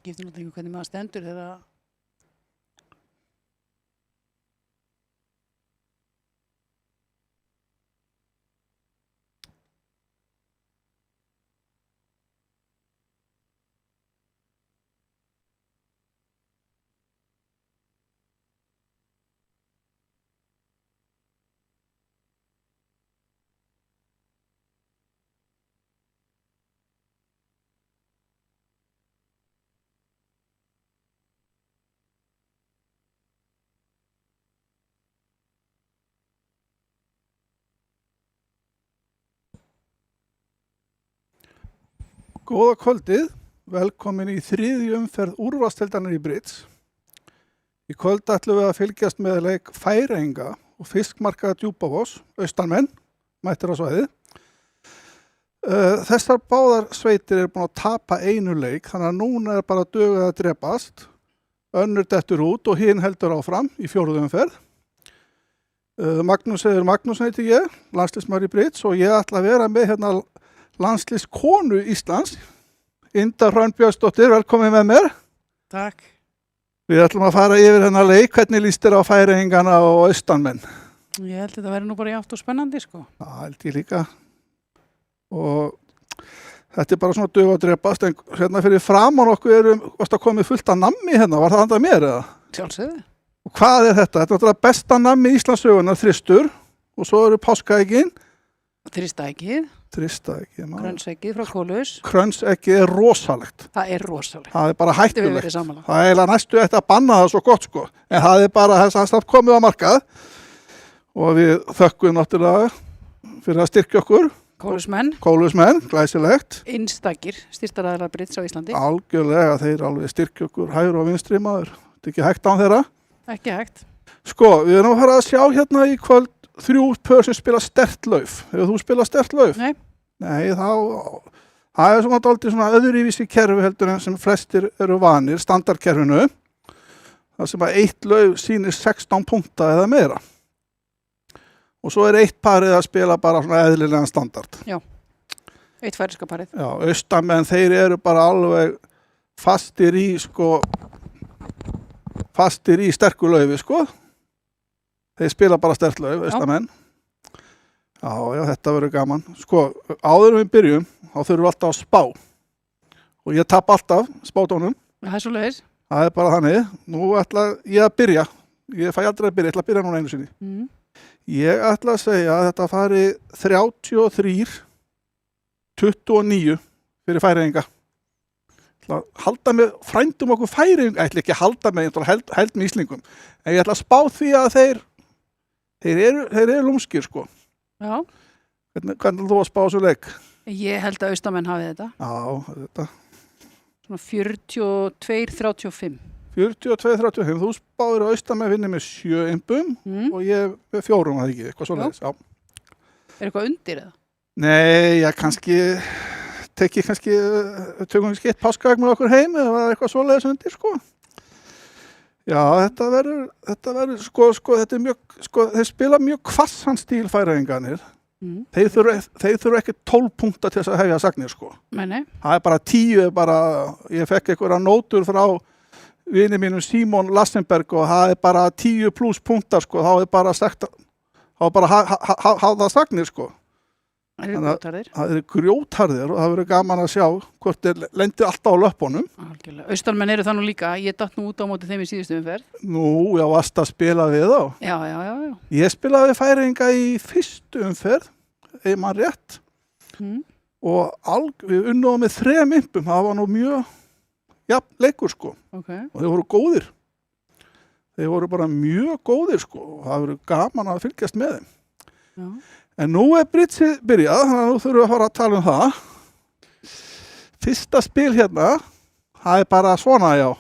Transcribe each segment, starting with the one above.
skiptir náttúrulega ekki hvernig maður stendur þegar Góða kvöldið, velkomin í þriðju umferð úrvalsdeildarinnar í Bridge. Í kvöld ætlum við að fylgjast með leik Færeyinga og fiskmarkaða Djúpavogs, austanmenn, mættir á svæðið. Þessar báðar sveitir eru búin að tapa einu leik, þannig að núna er bara dugað að drepast. Önnur dettur út og hinn heldur áfram í fjórðu umferð. Magnús heiti ég, landsliðsmaður í Bridge og ég ætla að vera með hérna landsliðskonu Íslands, Inda Hrönn Björnsdóttir, velkomin með mér. Takk. Við ætlum að fara yfir hennar leik, hvernig líst þér á Færeyingana og austanmenn? Ég held þetta verður nú bara játt og spennandi, sko. Það held ég líka. Og þetta er bara svona dug að drepast, en hérna fyrir framan okkur varst að komið fullt af nammi hérna, var það andað mér eða? Sjálfsögðu. Og hvað er þetta? Þetta er náttúrulega besta nammi í Íslandssögunar, þristur, og svo eru páskaeggin. Þristaeggið. Krönseggið frá Kólus. Krönseggið er rosalegt. Það er rosalegt. Það er bara hættulegt. Það er eiginlega næstu eftir að banna það svo gott sko. En það er bara þess að komið á markað. Og við þökkum náttúrulega fyrir að styrkja okkur. Kólusmenn, glæsilegt. Einstakir, styrktaraðilar Bridge á Íslandi. Algjörlega, þeir alveg styrkja okkur hægri og vinstri maður. Þetta er ekki hægt án þeirra. Ekki hægt. Sko, við erum að fara að sjá hérna í kvöld 3 pör sem spila sterkt lauf. Hefur þú spilað sterkt lauf? Nei. Nei, það er svona dálítið svona öðruvísi kerfi heldur en sem flestir eru vanir, standardkerfinu. Það sem að 1 lauf sýnir 16 punkta eða meira. Og svo er 1 parið að spila bara svona eðlilegan standard. Já, 1 færeyska parið. Já, austamenn þeir eru bara alveg fastir í sterku laufi, sko. Þeir spila bara sterkt lauf, austamenn. Já, þetta verður gaman. Sko, áður við byrjum, þá þurfum við alltaf að spá. Og ég tap alltaf spátónum. Það er svo leiðis. Það er bara þannig. Nú ætla ég að byrja. Ég fæ aldrei að byrja, ég ætla að byrja núna einu sinni. Ég ætla að segja að þetta fari 33-29 fyrir Færeyinga. Halda með frændum okkur Færeying, ætla ekki að halda með, ég ætla að held með Íslingum. En ég ætla að spá því að þeir eru lúmskir, sko. Já. Hvernig þú að spá þessu leik? Ég held að austamenn hafi þetta. Já, þetta. Svona 42-35. 42-35. Þú spáðir að austamenn vinni með 7 impum og ég með 4, það ekki, eitthvað svoleiðis. Já. Er eitthvað undir eða? Nei, ég tökum kannski 1 páskaegg með okkur heim eða eitthvað svoleiðis undir, sko. Já, þetta verður, sko, þetta er mjög, sko, þeir spila mjög hvassan stíl Færeyingarnir. Þeir þurfa ekki 12 punkta til þess að hefja sagnir, sko. Nei. Það er bara 10, ég fekk einhverja nótur frá vini mínum Símon Lassenberg og það er bara 10 pluss punktar, sko, þá er bara sagt, hafa sagnir, sko. Það eru grjótharðir. Það eru grjótharðir og það verður gaman að sjá hvort þeir lendir alltaf á löppunum. Algjörlega. Austanmenn eru það nú líka. Ég datt nú út á móti þeim í síðustu umferð. Nú, já, varst að spila við þá. Já. Ég spilaði við Færeyinga í fyrstu umferð, ef maður rétt. Og við unnum með 3 impum. Það var nú mjög leikur, sko. Okay. Og þeir voru góðir. Þeir voru bara mjög góðir, sko. Og það verður gaman að fylgjast með þeim. Já. En nú er Bridge byrjað, þannig að nú þurfum við að fara að tala um það. Fyrsta spil hérna, það er bara svona, já.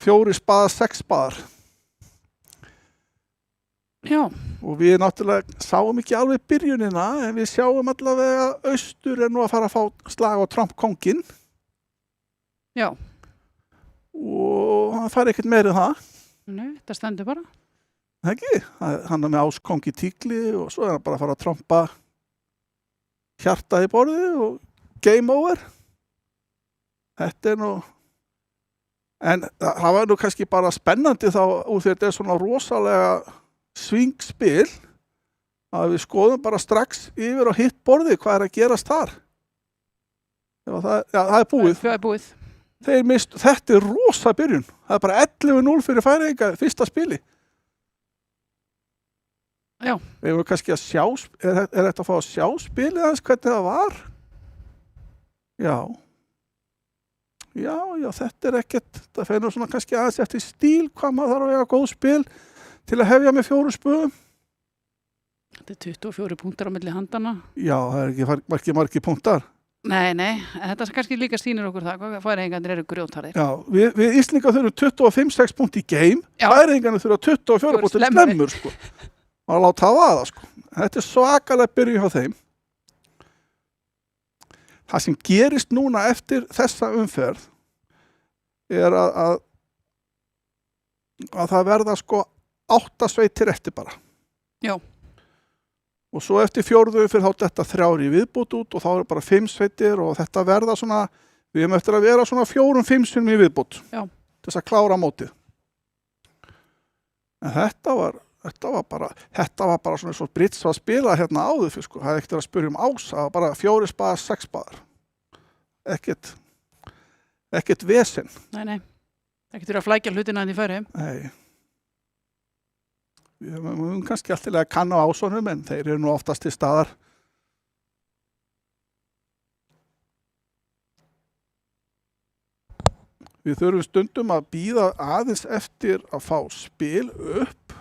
4 spaðar, 6 spaðar. Já. Og við náttúrulega sáum ekki alveg byrjunina, en við sjáum allavega að austur er nú að fara að fá slag á Trump-konginn. Já. Og hann fær ekkert meira en það. Nei, þetta stendur bara. Það ekki, hann er með áskongi tíkli og svo er hann bara að fara að trompa hjarta í borðið og game over. Þetta er nú En það var nú kannski bara spennandi þá úr því að þetta er svona rosalega svingspil að við skoðum bara strax yfir á hitt borði hvað er að gerast þar. Það er búið. Það er búið. Þetta er rosa byrjun. Það er bara 11-0 fyrir Færeyinga fyrsta spili. Já. Við erum kannski að sjá, er þetta að fá að sjá spilið hans hvernig það var? Já, þetta er ekkert, það fer nú svona kannski aðeins eftir stíl hvað maður þarf að eiga góð spil til að hefja með 4 spöðum. Þetta er 24 punktar á milli handana. Já, það er ekki margir punktar. Nei, þetta kannski líka sýnir okkur það, hvað Færeyingarnir eru grjótharðir. Já, við Íslendingar þurfum 25-6 punkt í game, Færeyingarnir þurfa 24 punkt til slemmur, sko. Og láta það vaða, sko. Þetta er svakalega byrjun hjá þeim. Það sem gerist núna eftir þessa umferð er að það verða sko 8 sveitir eftir bara. Já. Og svo eftir 4. umferð þá þetta 3 í viðbót út og þá er bara 5 sveitir og þetta verða svona, við erum eftir að vera svona 4-5 sinnum í viðbót. Já. Til þess að klára mótið. En þetta var bara svona svo Brits að spila hérna áður fyrir, sko. Það er ekkert að spyrja ás, það var bara 4 spaðar, 6 spaðar. Ekkert vesen. Nei. Ekkert fyrir að flækja hlutina en í Færeyjum. Nei. Við höfum kannski alltaf að kanna ásonum, en þeir eru nú oftast til staðar. Við þurfum stundum að bíða aðeins eftir að fá spil upp.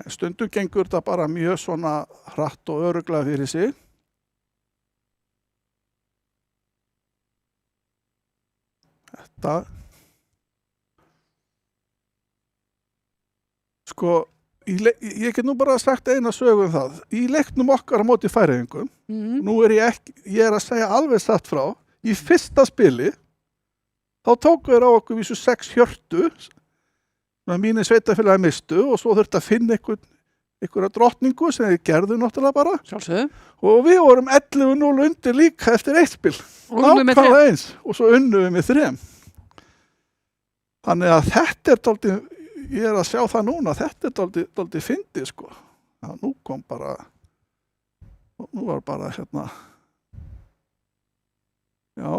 Stundum gengur þetta bara mjög svona hratt og örugglega fyrir sig. Þetta. Sko, ég get nú bara sagt eina sögu um það. Í leiknum okkar á móti Færeyingum, nú er ég að segja alveg satt frá, í fyrsta spili, þá tóku þeir á okkur vísu 6 hjörtu, mínir sveitafélagi mistu og svo þurfti að finna einhverja drottningu sem þeir gerðu náttúrulega bara. Sjálfsögðu. Og við vorum 11-0 undir líka eftir 1 spil. Nákvæmlega eins. Og svo unnum við með 3. Þannig að þetta er dálítið, ég er að sjá það núna, þetta er dálítið fyndið, sko. Já, nú var bara hérna, já.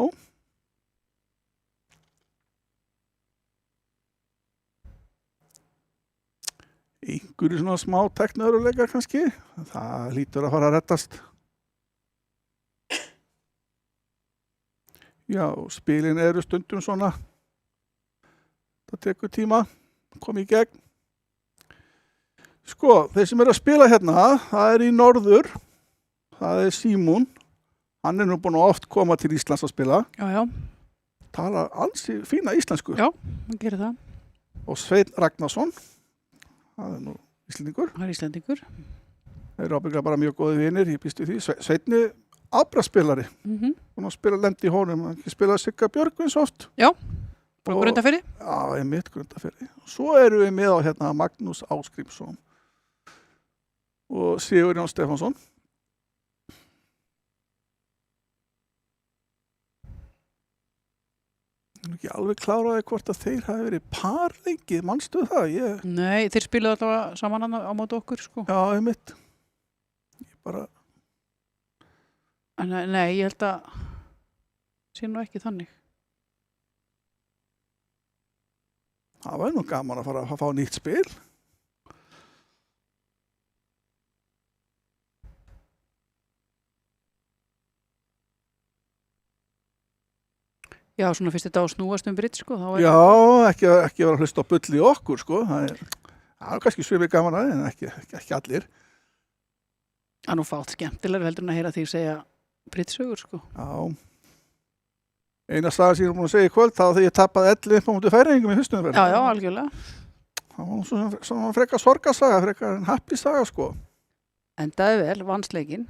Einhverju svona smá tekniöruleikar kannski, það hlýtur að fara að reddast. Já, spilin eru stundum svona, það tekur tíma, kom í gegn. Sko, þeir sem eru að spila hérna, það er í norður, það er Símon, hann er nú búinn að oft koma til Íslands að spila. Já. Talar ansi fína íslensku. Já, hann gerir það. Og Sveinn Ragnarsson. Það er nú Íslendingur. Það er Íslendingur. Þeir eru ábyggilega bara mjög góði vinir, ég býst við því. Sveinn er afbragðsspilari. Hún har spilað lent í honum, hann spilaði Sigga Björgvins oft. Já, frá Grundarfirði. Já, einmitt Grundarfirði. Svo erum við með á hérna Magnús Ásgrímsson og Sigurjón Stefánsson. Ég er ekki alveg kláraði hvort að þeir hafi verið par lengi, manstu það? Nei, þeir spilaði alltaf saman á móti okkur, sko. Já, einmitt. Ég bara... Nei, ég held að sé nú ekki þannig. Það var nú gaman að fara að fá nýtt spil. Já, svona fyrst þetta á snúast Brit, sko. Já, ekki vera að hlusta á bull í okkur, sko. Það er kannski svipið gaman að en ekki allir. Það er nú fátt skemmtilega heldur en að heyra því segja Britsögur, sko. Já. Eina saga sem ég er búin að segja í kvöld, það var þegar ég tapaði 11 á móti Færeyingum í fyrstu umferð. Já, algjörlega. Það var svona frekar sorgarsaga, frekar en happy saga, sko. Endaði vel, vansleikinn.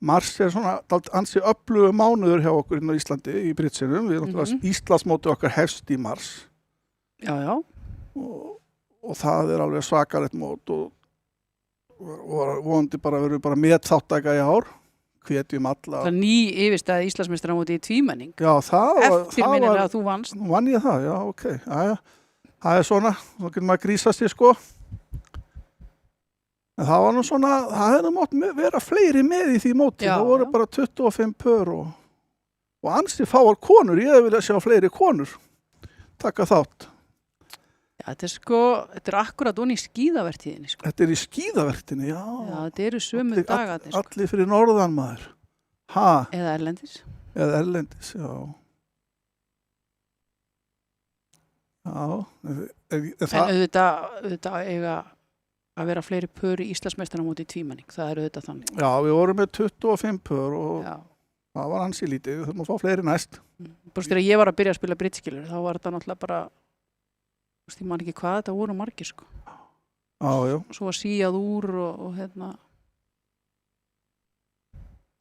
Mars er svona ansi öflugu mánuður hjá okkur inn á Íslandi í Britsinum. Við erum náttúrulega Íslandsmótið okkar hefst í mars. Já. Og það er alveg svakalegt mót og vonandi verður bara metþáttaka í ár. hvetjum alla. Það ný yfirstæði Íslandsmeistara móti í tvímenning. Já, Eftir minnir að þú vannst. Nú vann ég það, já, ok. Jæja. Það er svona, þá getur maður að grísa sig, sko. En það var nú svona, það hefði mátt vera fleiri með í því móti. Já, Það voru já. bara 25 pör og ansi fáar konur. Ég hefði viljað sjá fleiri konur taka þátt. Já, þetta er akkurat onni í skíðavertíðinni, sko. Þetta er í skíðavertinni, já. Já, þetta eru sömu dagarnir, sko. Allir fyrir norðan maður. Eða erlendis. Eða erlendis, já. Já, En auðvitað eiga að vera fleiri pör í Íslandsmeistara móti í tvímenning. Það er auðvitað þannig. Já, við vorum með 25 pör og Já. það var ansi lítið. Við þurfum að fá fleiri næst. Bara þegar ég var að byrja að spila bridge-skilur, þá var þetta náttúrulega bara, ég man ekki hvað þetta voru margir, sko. Já, já. Svo var síjað úr og hérna.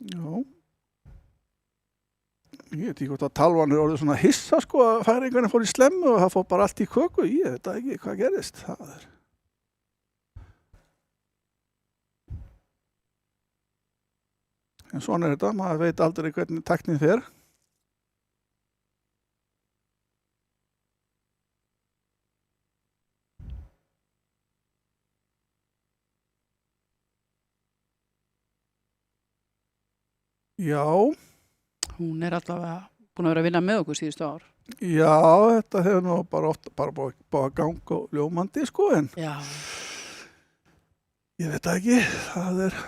Já. Ég veit ekki hvort að talvan er orðið svona hissa, sko, að færingarnir fór í slemmu og það fór bara allt í köku. Ég veit ekki hvað gerist. Það er... En svona er þetta, maður veit aldrei hvernig tæknin fer. Já, Hún er allavega búin að vera að vinna með okkur síðustu ár. já, þetta hefur nú bara ofta bara búið að ganga og ljómandi, sko, en Já. ég veit það ekki, það er...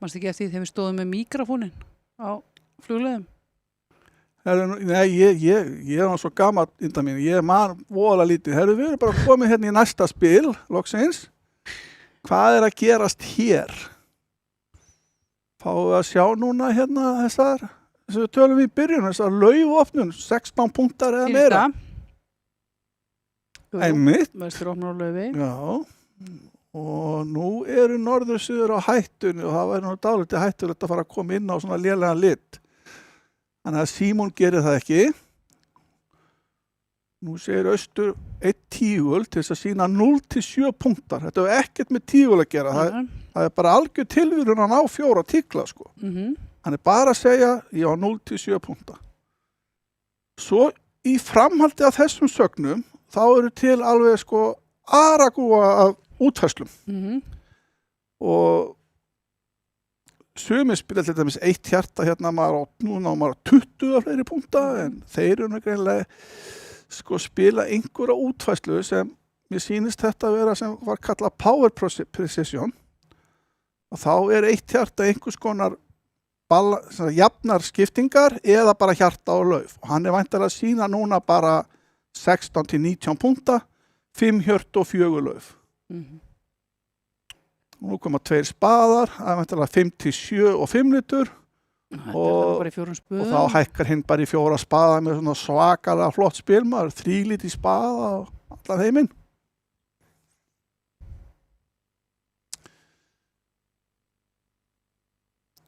Manstu ekki eftir því þegar við stóðum með míkrafónin á flugleiðum? Nei, ég er svo gamall innan mín, ég man voðalega lítið. Herru, við erum bara komið hérna í næsta spil, loksins. Hvað er að gerast hér? Fáum við að sjá núna hérna þessar við tölum í byrjun, þessar laufopnun, 16 punktar eða meira. Einmitt. Vestur opnar á laufi. Já, og nú eru norður-suður á hættunni og það væri nú dálítið hættulegt að fara að koma inn á svona lélegan lit. Þannig að Símon gerir það ekki. Nú segir austur 1 tígul til þess að sína 0-7 punktar. Þetta er ekkert með tígul að gera. Það er bara algjör tilvíðun að ná 4 tígla, sko. Hann er bara að segja, já, 0-7 punktar. Svo í framhaldi af þessum sögnum, þá eru til alveg, sko, aragúa af útfærslum. Og sumir spila til dæmis 1 hjarta hérna núna á maður 20 fleiri punkta en þeir eru greinlega sko spila einhverja útfærslu sem mér sýnist þetta að vera sem var kallað power precision og þá er 1 hjarta einhvers konar jafnar skiptingar eða bara hjarta og lauf og hann er væntanlega að sýna núna bara 16-19 punkta 5 hjört og 4 lauf. Nú koma 2 spaðar, það er væntanlega 5-7 og 5 litur og þá hækkar hinn bara í 4 spaða með svona svakalega flott spil, maður 3 liti spaða og allan heiminn.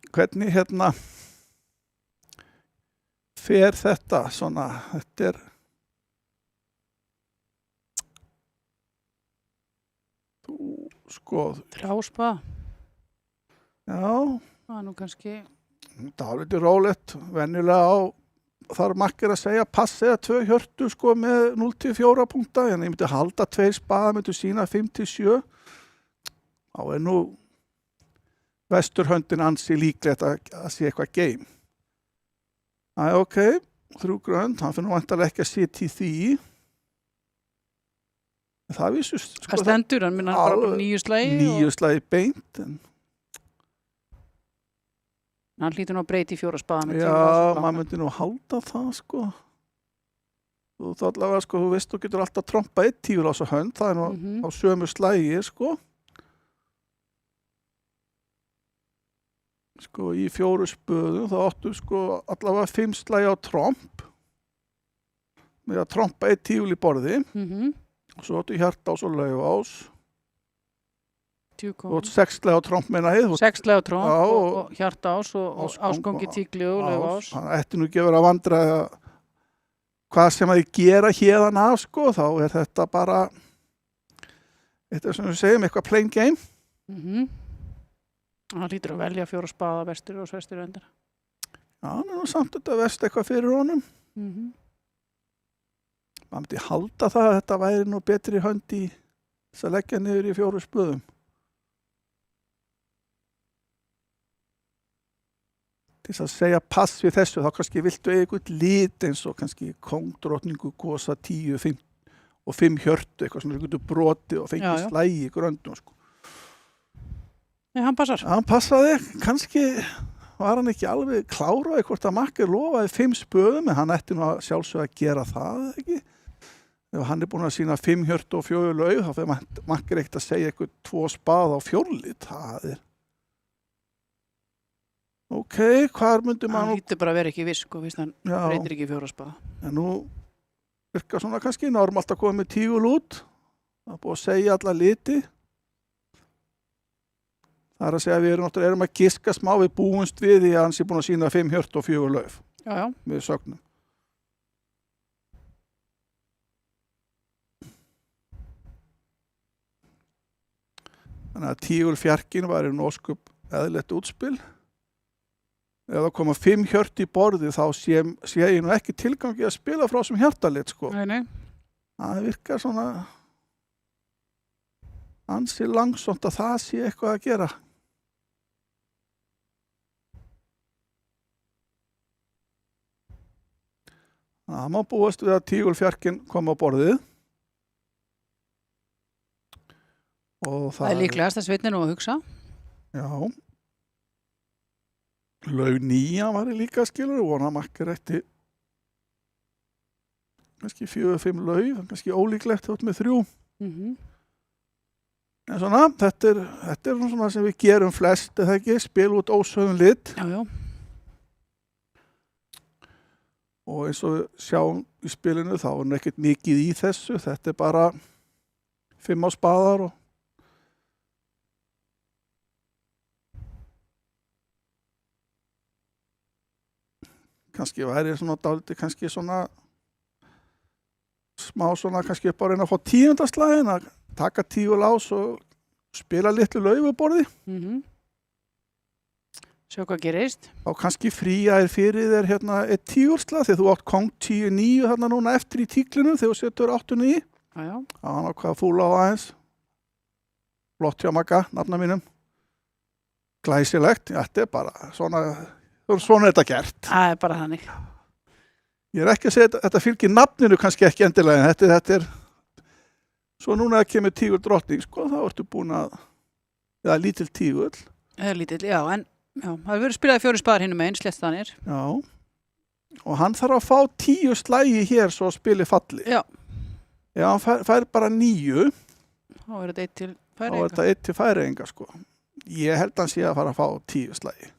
Hvernig hérna fer þetta svona, þetta er sko... 3 spaða. Já. Það er nú kannski... Það er litið rólegt, venjulega á þar makkir að segja pass eða 2 hjörtu sko með 0-4 punkta en ég myndi halda 2 spaða, myndi sína 5-7 þá er nú vesturhöndin ansi líklegt að sé eitthvað game. Það er ok, 3 grönd, hann finnur vantarlega ekki að sitja í því. Það vissust. Hvað stendur hann? Minna hann bara 9 slagi? 9 slagi beint. Hann hlýtur nú að breyti í 4 spaða. Já, maður myndi nú halda það, sko. Þú þá allavega, sko, þú veist, þú getur alltaf trompa 1 tígul á þessu hönd. Það er nú á sömu slagi, sko. Sko, í 4 spöðum, þá áttu, sko, allavega 5 slagi á tromp. Með að trompa 1 tígul í borði. Og svo áttu hjarta ás og laufás. Og 6 slagi á tromp meina heið. 6 slagi á tromp og hjarta ás og ásgangi tígli og laufás. Það ætti nú ekki að vera að vandra hvað sem að þið gera hérðan af, sko, þá er þetta bara þetta sem við segjum, eitthvað plain game. Hann hlýtur að velja 4 spaða vestur og svestur endar. Já, hann nú samt þetta vest eitthvað fyrir honum. Mhm. Maður myndi halda það að þetta væri nú betri hönd í þess að leggja niður í 4 spöðum. Til þess að segja pass við þessu, þá kannski viltu eitthvað lit eins og kannski kóngdrottningu gosa 10, 5 og 5 hjörtu, eitthvað svona eitthvað broti og fengi slægi í gröndum, sko. Nei, hann passar. Hann passaði, kannski var hann ekki alveg kláraði hvort að Makker lofaði 5 spöðum, en hann ætti nú að sjálfsögða að gera það, ekki? Ef hann búin að sína 5 hjörtu og 4 laug, þá fyrir Makker ekkert að segja eitthvað 2 spaða á 4 lit, það ok, hvar myndi maður... Hann hýttur bara að vera ekki viss, sko, fyrst hann breytir ekki 4 spaða. En nú virkar svona kannski normalt að koma með tígul út. Það er búið að segja alla liti. Það að segja að við erum að giska smá við búumst við því að hann sé búin að sína 5 hjört og 4 lauf. Já. Við sögnum. Þannig að tígulfjarkin var ósköp eðlilegt útspil. Ef það koma 5 hjört í borði þá sé ég nú ekki tilgangi að spila frá sem hjartalit, sko. Nei. Það virkar svona ansi langsótt að það sé eitthvað að gera. Það má búast við að tígulfjarkin koma á borðið. Og það er líklegast að Sveinn nú að hugsa. Já. Laug 9 var líka skilur og vona Makker ætti kannski 4-5 laug, kannski ólíklegt þátt með 3. En svona, þetta er svona sem við gerum flest, eða ekki, spil út ósögum lit. Já. Og eins og við sjáum í spilinu þá er ekkert mikið í þessu, þetta er bara 5 á spaðar og kannski væri svona dálítið, kannski svona smá svona kannski upp á reyna að fá 10. slaginn að taka tígul ás og spila litlu laufuborði. Sjá hvað gerist. Þá kannski fría fyrir þér hérna eitt tígulslag þegar þú átt kóng 10-9 þarna núna eftir í tíklinu þegar þú setur 8-9. Já. Það var nákvæða fúla á aðeins. Flott hjá Magga, nafna mínum. Glæsilegt, þetta er bara svona er þetta gert. Það er bara þannig. Ég er ekki að segja þetta fylgir nafninu kannski ekki endilega, en þetta er svo núna að kemur tígul drottning, sko, þá ertu búin að eða lítill tígul. Eða lítill, já, en það hefur verið spilaði 4 spaðar hinum megin, sléttstanir. Já, og hann þarf að fá 10 slægi hér svo að spili falli. Já. Já, hann fær bara 9. Þá er þetta 1 til Færeyinga. Þá er þetta 1 til Færeyinga, sko. Ég held að hann sé að fara að fá 10 slægi.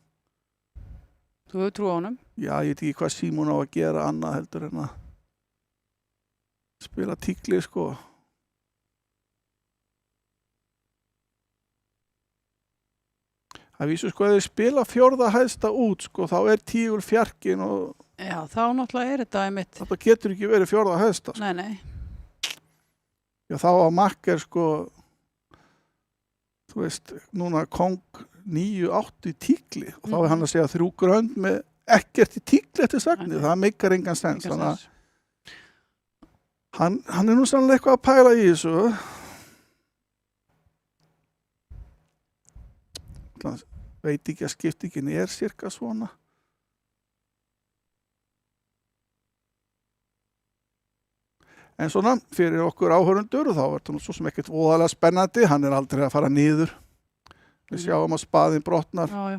Þú hefur trú á honum? Já, ég veit ekki hvað Símon á að gera annað heldur en að spila tíkli, sko. Það vísu, sko, ef þið spila 4. hæsta út, sko, þá er tígulfjarkin og... Já, þá náttúrulega er þetta einmitt. Þetta getur ekki verið 4. hæsta, sko. Nei. Já, þá að Makker, sko, þú veist, núna kóng 9-8 í tíkli og þá er hann að segja 3 grönd með ekkert í tíkli eftir sagnir. Það meikar engan sens. Þannig að hann er nú sannlega eitthvað að pæla í þessu. Það veit ekki að skiptingin er cirka svona. En svona, fyrir okkur áhörundur, þá er þetta nú svo sem ekkert voðalega spennandi, hann er aldrei að fara niður. Við sjáum að spaðin brotnar. Já.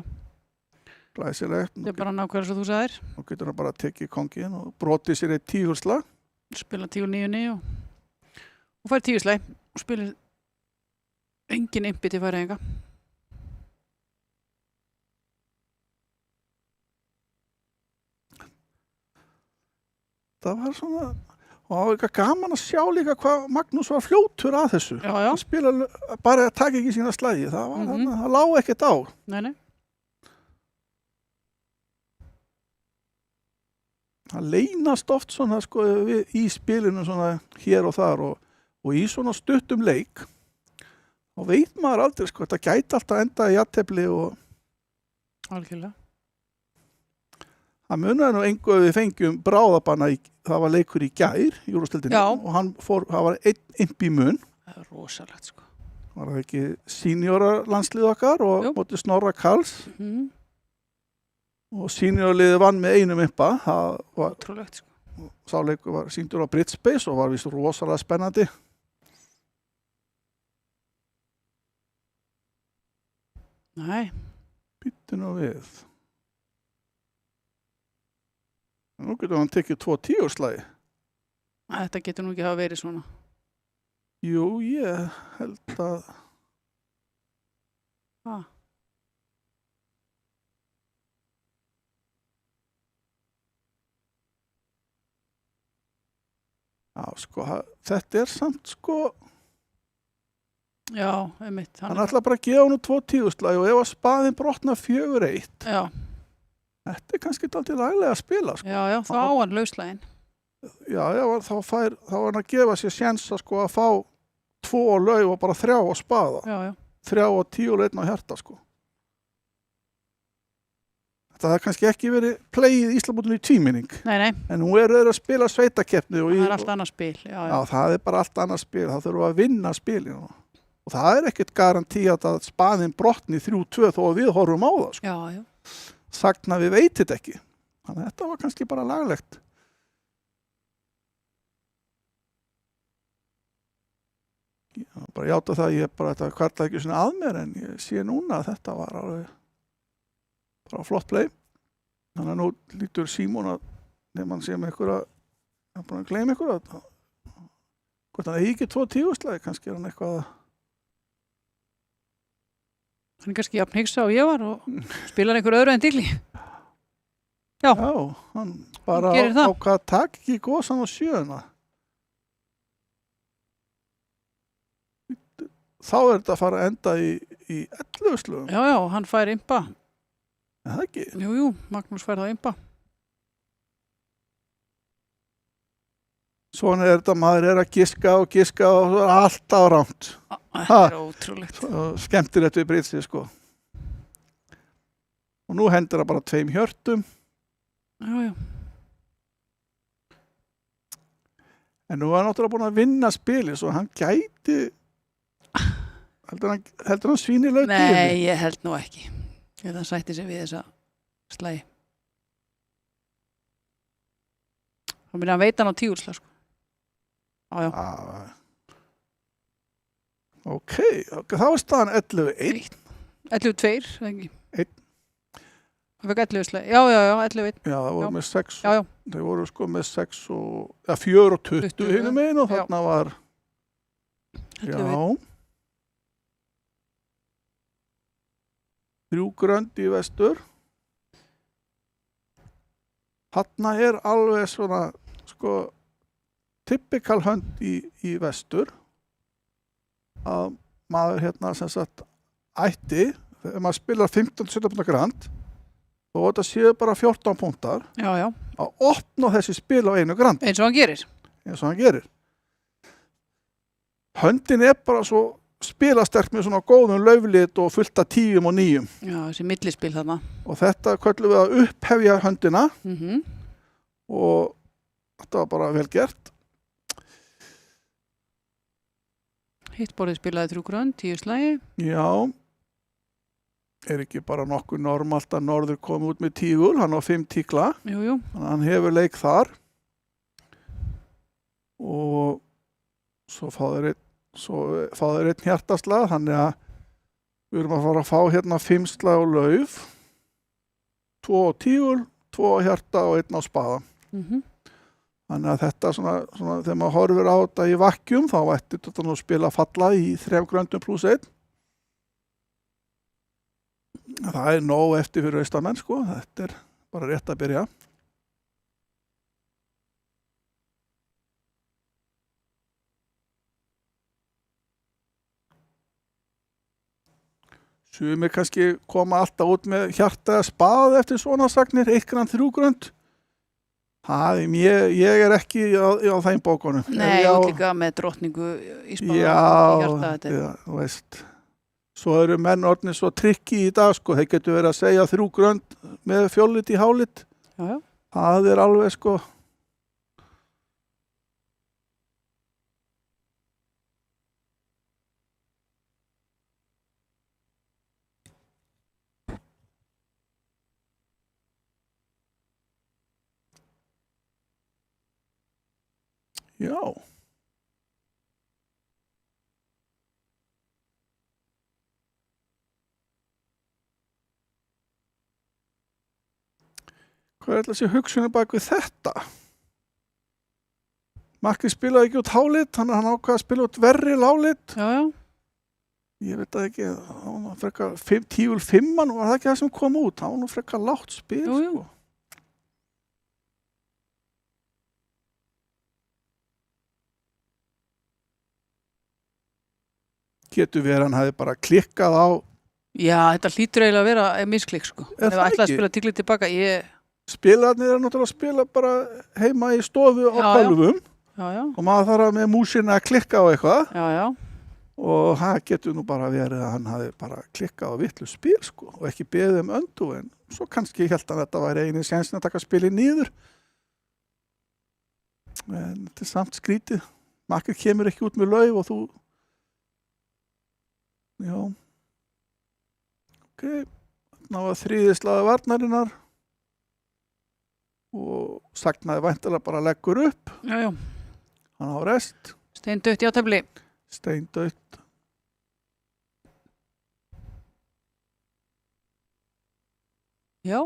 Glæsilegt. Þetta er bara nákvæmlega svo þú sagðir. Nú getur hann bara að tekið kongin og brotið sér eitt tígulslag. Spila tígul 9-9 og fær 10 slag og spilir engin impi til Færeyinga. Það var svona... Og það var eitthvað gaman að sjá líka hvað Magnús var fljótur að þessu. Já. Hann spila bara að taka ekki sína slagi. Það lá ekkert á. Nei. Það leynast oft svona, sko, í spilinu svona hér og þar og í svona stuttum leik. og veit maður aldrei sko, þetta gæti alltaf enda í jafntefli og algjörlega. Það munaði nú engu að við fengjum bráðabanna, það var leikur í gær í úrvalsdeildinni og það var einn imp í mun. Það er rosalegt sko. Var það ekki seniora landslið okkar og móti Snorra Karls og seniorliðið vann með einum impa. Það var ótrúlegt sko. Sá leikur var sýndur á Britspace og var víst rosalega spennandi. Nei. Býttu nú við. Nú getur hann tekið 2 10-slagi. Þetta getur nú ekki hafa verið svona. Jú, ég held að... Já, sko, þetta samt, sko... Já, einmitt. Hann ætla bara að gefa hann 2 10-slagi og ef að spaðin brotna 4-1... Já. Þetta kannski dálítið laglega að spila, sko. Já, þá á hann lauslægin. Já, þá var hann að gefa sér sénsa, sko, að fá 2 laug og bara 3 á spaða. Já. 3 og 10 og 1 á hjarta, sko. Þetta hefði kannski ekki verið playið Íslamótinu í tvíminning. Nei. En nú eru þeir að spila sveitakeppni. Það er allt annað spil. Já, það er bara allt annað spil. Það þurfa að vinna spilinu. Og það er ekkert garantí að spaðin brotni 3-2 þó að við horfum á það, sko. Já. Sagna við veitit ekki. Þannig að þetta var kannski bara laglegt. Ég bara játa það, þetta kvartlaði ekki svona að mér en ég sé núna að þetta var alveg bara flott play. Þannig að nú lítur Símon að nefn hann sé með ykkur að hann búin að gleyma ykkur að hvort hann ekki 2 10-slagi, kannski hann eitthvað að hann kannski jafn hygsa og ég var og spilar einhver öðru en Dilli. Já, hann bara á hvað takk ekki góðsan á 7. Þá þetta að fara að enda í 11 slugum. Já, hann fær impa. Er það ekki? Jú, Magnús fær það impa. Svona þetta, maður að giska og það er alltaf rámt. Þetta er ótrúlegt. Skemmtilegt við Britsið, sko. Og nú hendur það bara 2 hjörtum. Já. En nú er hann náttúrulega búin að vinna spili, svo hann gæti... Heldur hann svínilaug til? Nei, ég held nú ekki. Ég held að hann sætti sig við þessa slægi. Þá myndi hann veita hann á 10-slag, sko. Já. Ok, þá er staðan 11-1. 11-2, ekki? 1. Það fekk 11 slag. Já, 11-1. Já, það voru með 6. Já. Þeir voru sko með 6 og... 4 og 20 hinum megin og þarna var... 11-1. Já. 3 grönd í vestur. Þarna er alveg svona, sko... typikal hönd í vestur að maður hérna sem sagt ætti, þegar maður spilar 15-17 punktar grand og þetta séu bara 14 punktar Já. að opna þessi spil á 1 grand eins og hann gerir. Höndin er bara svo spilasterk með svona góðum lauflit og fullt af 10 og 9. Já, þessi millispil þarna. Og þetta köllum við að upphefja höndina og þetta var bara vel gert. Hittborðið spilaði 3 grönd, 10 slagi. Já. Er ekki bara nokkuð normalt að Norður komi út með tígul, hann á 5 tíkla. Jú. Þannig að hann hefur leik þar. Og svo fá þeir einn hjartaslag, þannig að við erum að fara að fá hérna 5 slag á lauf, 2 á tígul, 2 á hjarta og 1 á spaða. Þannig að þetta svona þegar maður horfir á þetta í vakkjum, þá ætti þetta nú spila falla í 3 gröndum pluss 1. Það er nóg eftir fyrir austamenn, sko. Þetta er bara rétt að byrja. Sumir kannski koma alltaf út með hjarta eða spað eftir svona sagnir, 1 grönd, 3 grönd. Ég er ekki á þeim bókunum. Nei, líka með drottningu í spáð. Já, þú veist. Svo eru menn orðnir svo trikki í dag, sko. Þeir getur verið að segja 3 grönd með fjóllit í hálit. Já. Það er alveg, sko. Já. Hvað er þessi hugsunni bak við þetta? Markið spilaði ekki út hálit, hann ákvað að spila út verri lálit. Já. Ég veit að ekki, hann var frekar 10-5, var það ekki það sem kom út? Hann var nú frekar lágt spil, sko. Getur verið hann hefði bara klikkað á. Já, þetta hlýtur eiginlega að vera misklikk, sko. Er það ætlaði að ekki? spila tiglið tilbaka, Spilarnir náttúrulega að spila bara heima í stofu á tölvum. Já. Og maður þarf með músina að klikka á eitthvað. Já. Og það getur nú bara verið að hann hafi bara klikkað á vitlu spil, sko. Og ekki beðið öndu, en svo kannski hélt hann að þetta væri eini sénsinn að taka spilið niður. En þetta er samt skrítið. Markið kemur ekki út með lauf og þú... Já. Ok. Ná að þriði slaga varnarinnar. Og sagnaði væntanlega bara leggur upp. Já. Hann á rest. Steindautt í jafntefli. Steindautt. Já.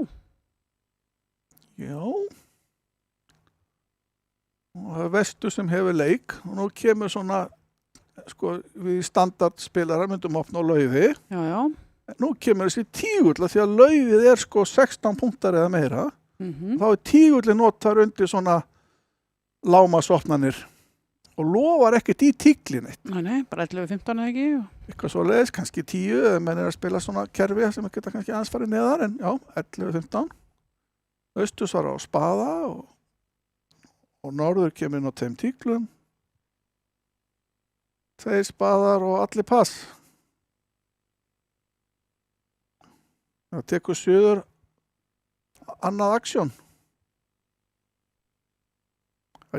Og það er Vestur sem hefur leik og nú kemur svona, sko, við standardspilarar myndum opna á laufi. Já. Nú kemur þessi tígull því að laufið er sko 16 punktar eða meira. Þá er tígullin notar undir svona lámasopnanir og lofar ekkert í tíglin eitt. Nei, bara 11-15 eða ekki. Eitthvað svo leiðis, kannski 10, eða menn er að spila svona kerfi sem geta kannski aðeins farið neðar, en já, 11-15. Austur svara á spaða og norður kemur inn á 2 tíglum. 2 spaðar og allir pass. Það tekur suður annað aksjón.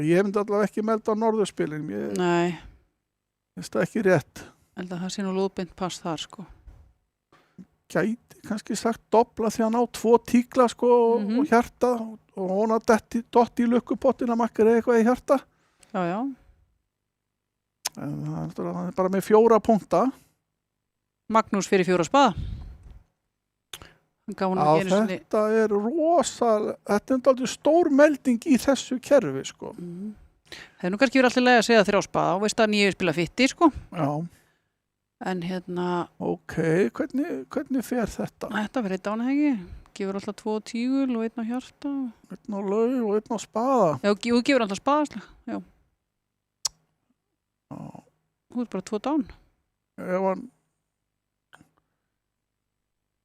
Ég myndi allavega ekki melda á norðurspilin. Nei. Finnst það ekki rétt. Það sé nú lóðbind pass þar, sko. Gæti kannski sagt dobla því hann á 2 tígla, sko, og hjarta og hún á dott í lukkupottin að makkar eitthvað í hjarta. Já. En það er bara með 4 punkta. Magnús fyrir 4 spaða. Þetta er rosalega, þetta er aldrei stór melding í þessu kerfi, sko. Það er nú kannski verið alltaf leið að segja 3 spaða og veist að 9 spila fitti, sko. Já. En Ok, hvernig fer þetta? Þetta fyrir 1 án, ekki? Gefur alltaf 2 tígul og 1 á hjarta. 1 á lauf og 1 á spaða. Já, þú gefur alltaf spaða, já. Þú er bara 2 dán.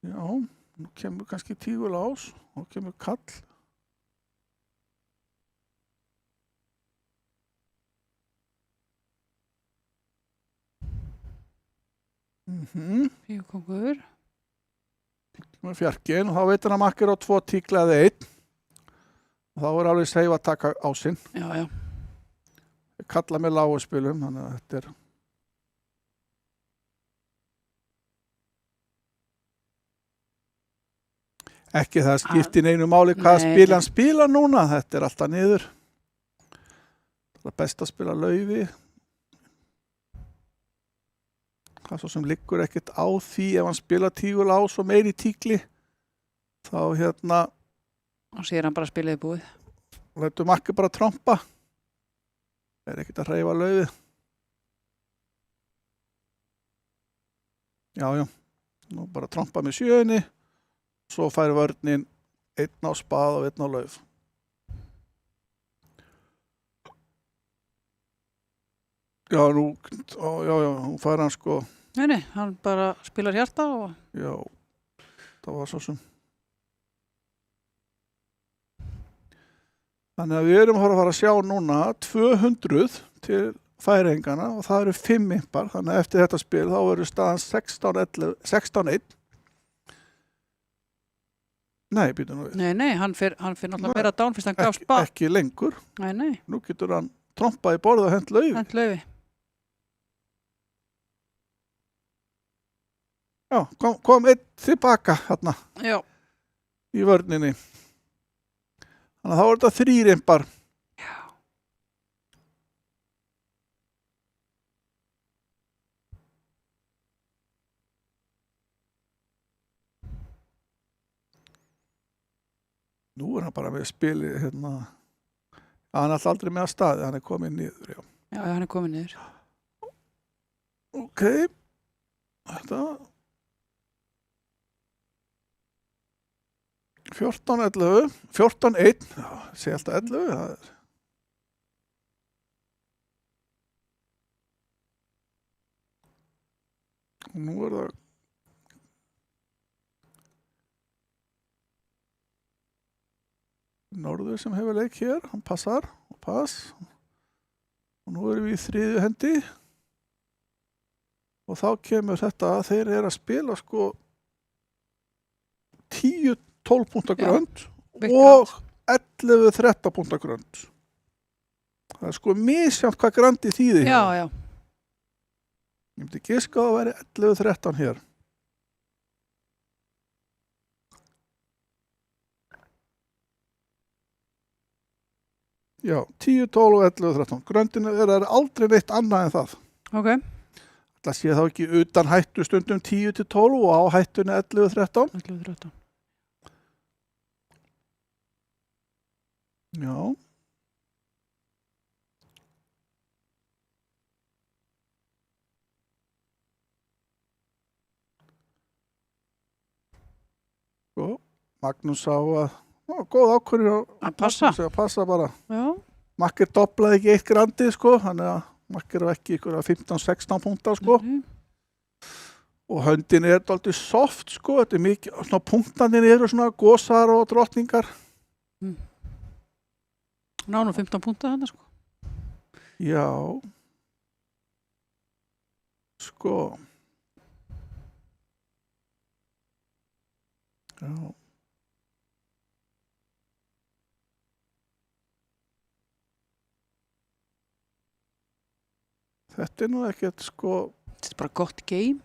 Já. Nú kemur kannski tígul ás og kemur kall. Fíukongur. Kemur fjarkinn og þá veit hann að makkar á 2 tígla eða 1. Og þá er alveg seif að taka ásinn. Já. Kalla með lágspilum, þannig að þetta er... Ekki það skiptir neinu máli hvað spila núna, þetta er alltaf niður. Það er best að spila laufi. Það svo sem liggur ekkert á því ef hann spila tígul ás og meiri tígli. Þá Og sér hann bara spilaði búið. Lætur makki bara trompa. Það er ekkert að hreyfa laufið. Já. Nú bara trompa með 7. Svo fær vörnin 1 á spað og 1 á lauf. Já, hún fær hann sko... Nei, hann bara spilar hjarta og... Já, það var svo sem... Þannig að við erum að fara að sjá núna 200 til Færeyingana og það eru 5 impar, þannig að eftir þetta spil þá verður staðan 16-1. Nei, býtum nú við. Nei, hann fer náttúrulega meira dán fyrst hann gaf spa. Ekki lengur. Nei. Nú getur hann trompað í borð og hent laufi. Já, kom einn tilbaka hérna. Já. Í vörninni. Þannig að þá er þetta 3 impar. Já. Nú er hann bara með spili hérna. Hann er alltaf aldrei með að staði, hann er komin niður, já. Já, hann er komin niður. Ok. Þetta 14-11, 14-1, já, sé alltaf 11, það er. Og nú er það Norður sem hefur leik hér, hann passar og pass. Og nú erum við í 3. hendi. Og þá kemur þetta að þeir eru að spila sko 10-12 púnta grönd og 11-13 púnta grönd. Það er sko misjafnt hvað grandi þýðir. Já. Ég myndi giska að það væri 11-13 hér. Já, 10, 12 og 11 og 13. Gröndin er aldrei neitt annað en það. Ok. Það sé þá ekki utan hættu stundum 10 til 12 og á hættunni 11 og 13. 11 og 13. Já. Sko, Magnús sá að góð ákvörður að passa bara. Já. Makkir doplaði ekki 1 grandi sko, þannig að Makkir var ekki ykkur að 15-16 púnta sko. Og höndin er dálítið soft sko, þetta er mikið, svona punktanir eru svona gósar og drottningar. Nánum 15 púnta þarna sko. Já. Sko. Já. Þetta er nú ekkert sko. Þetta er bara gott game.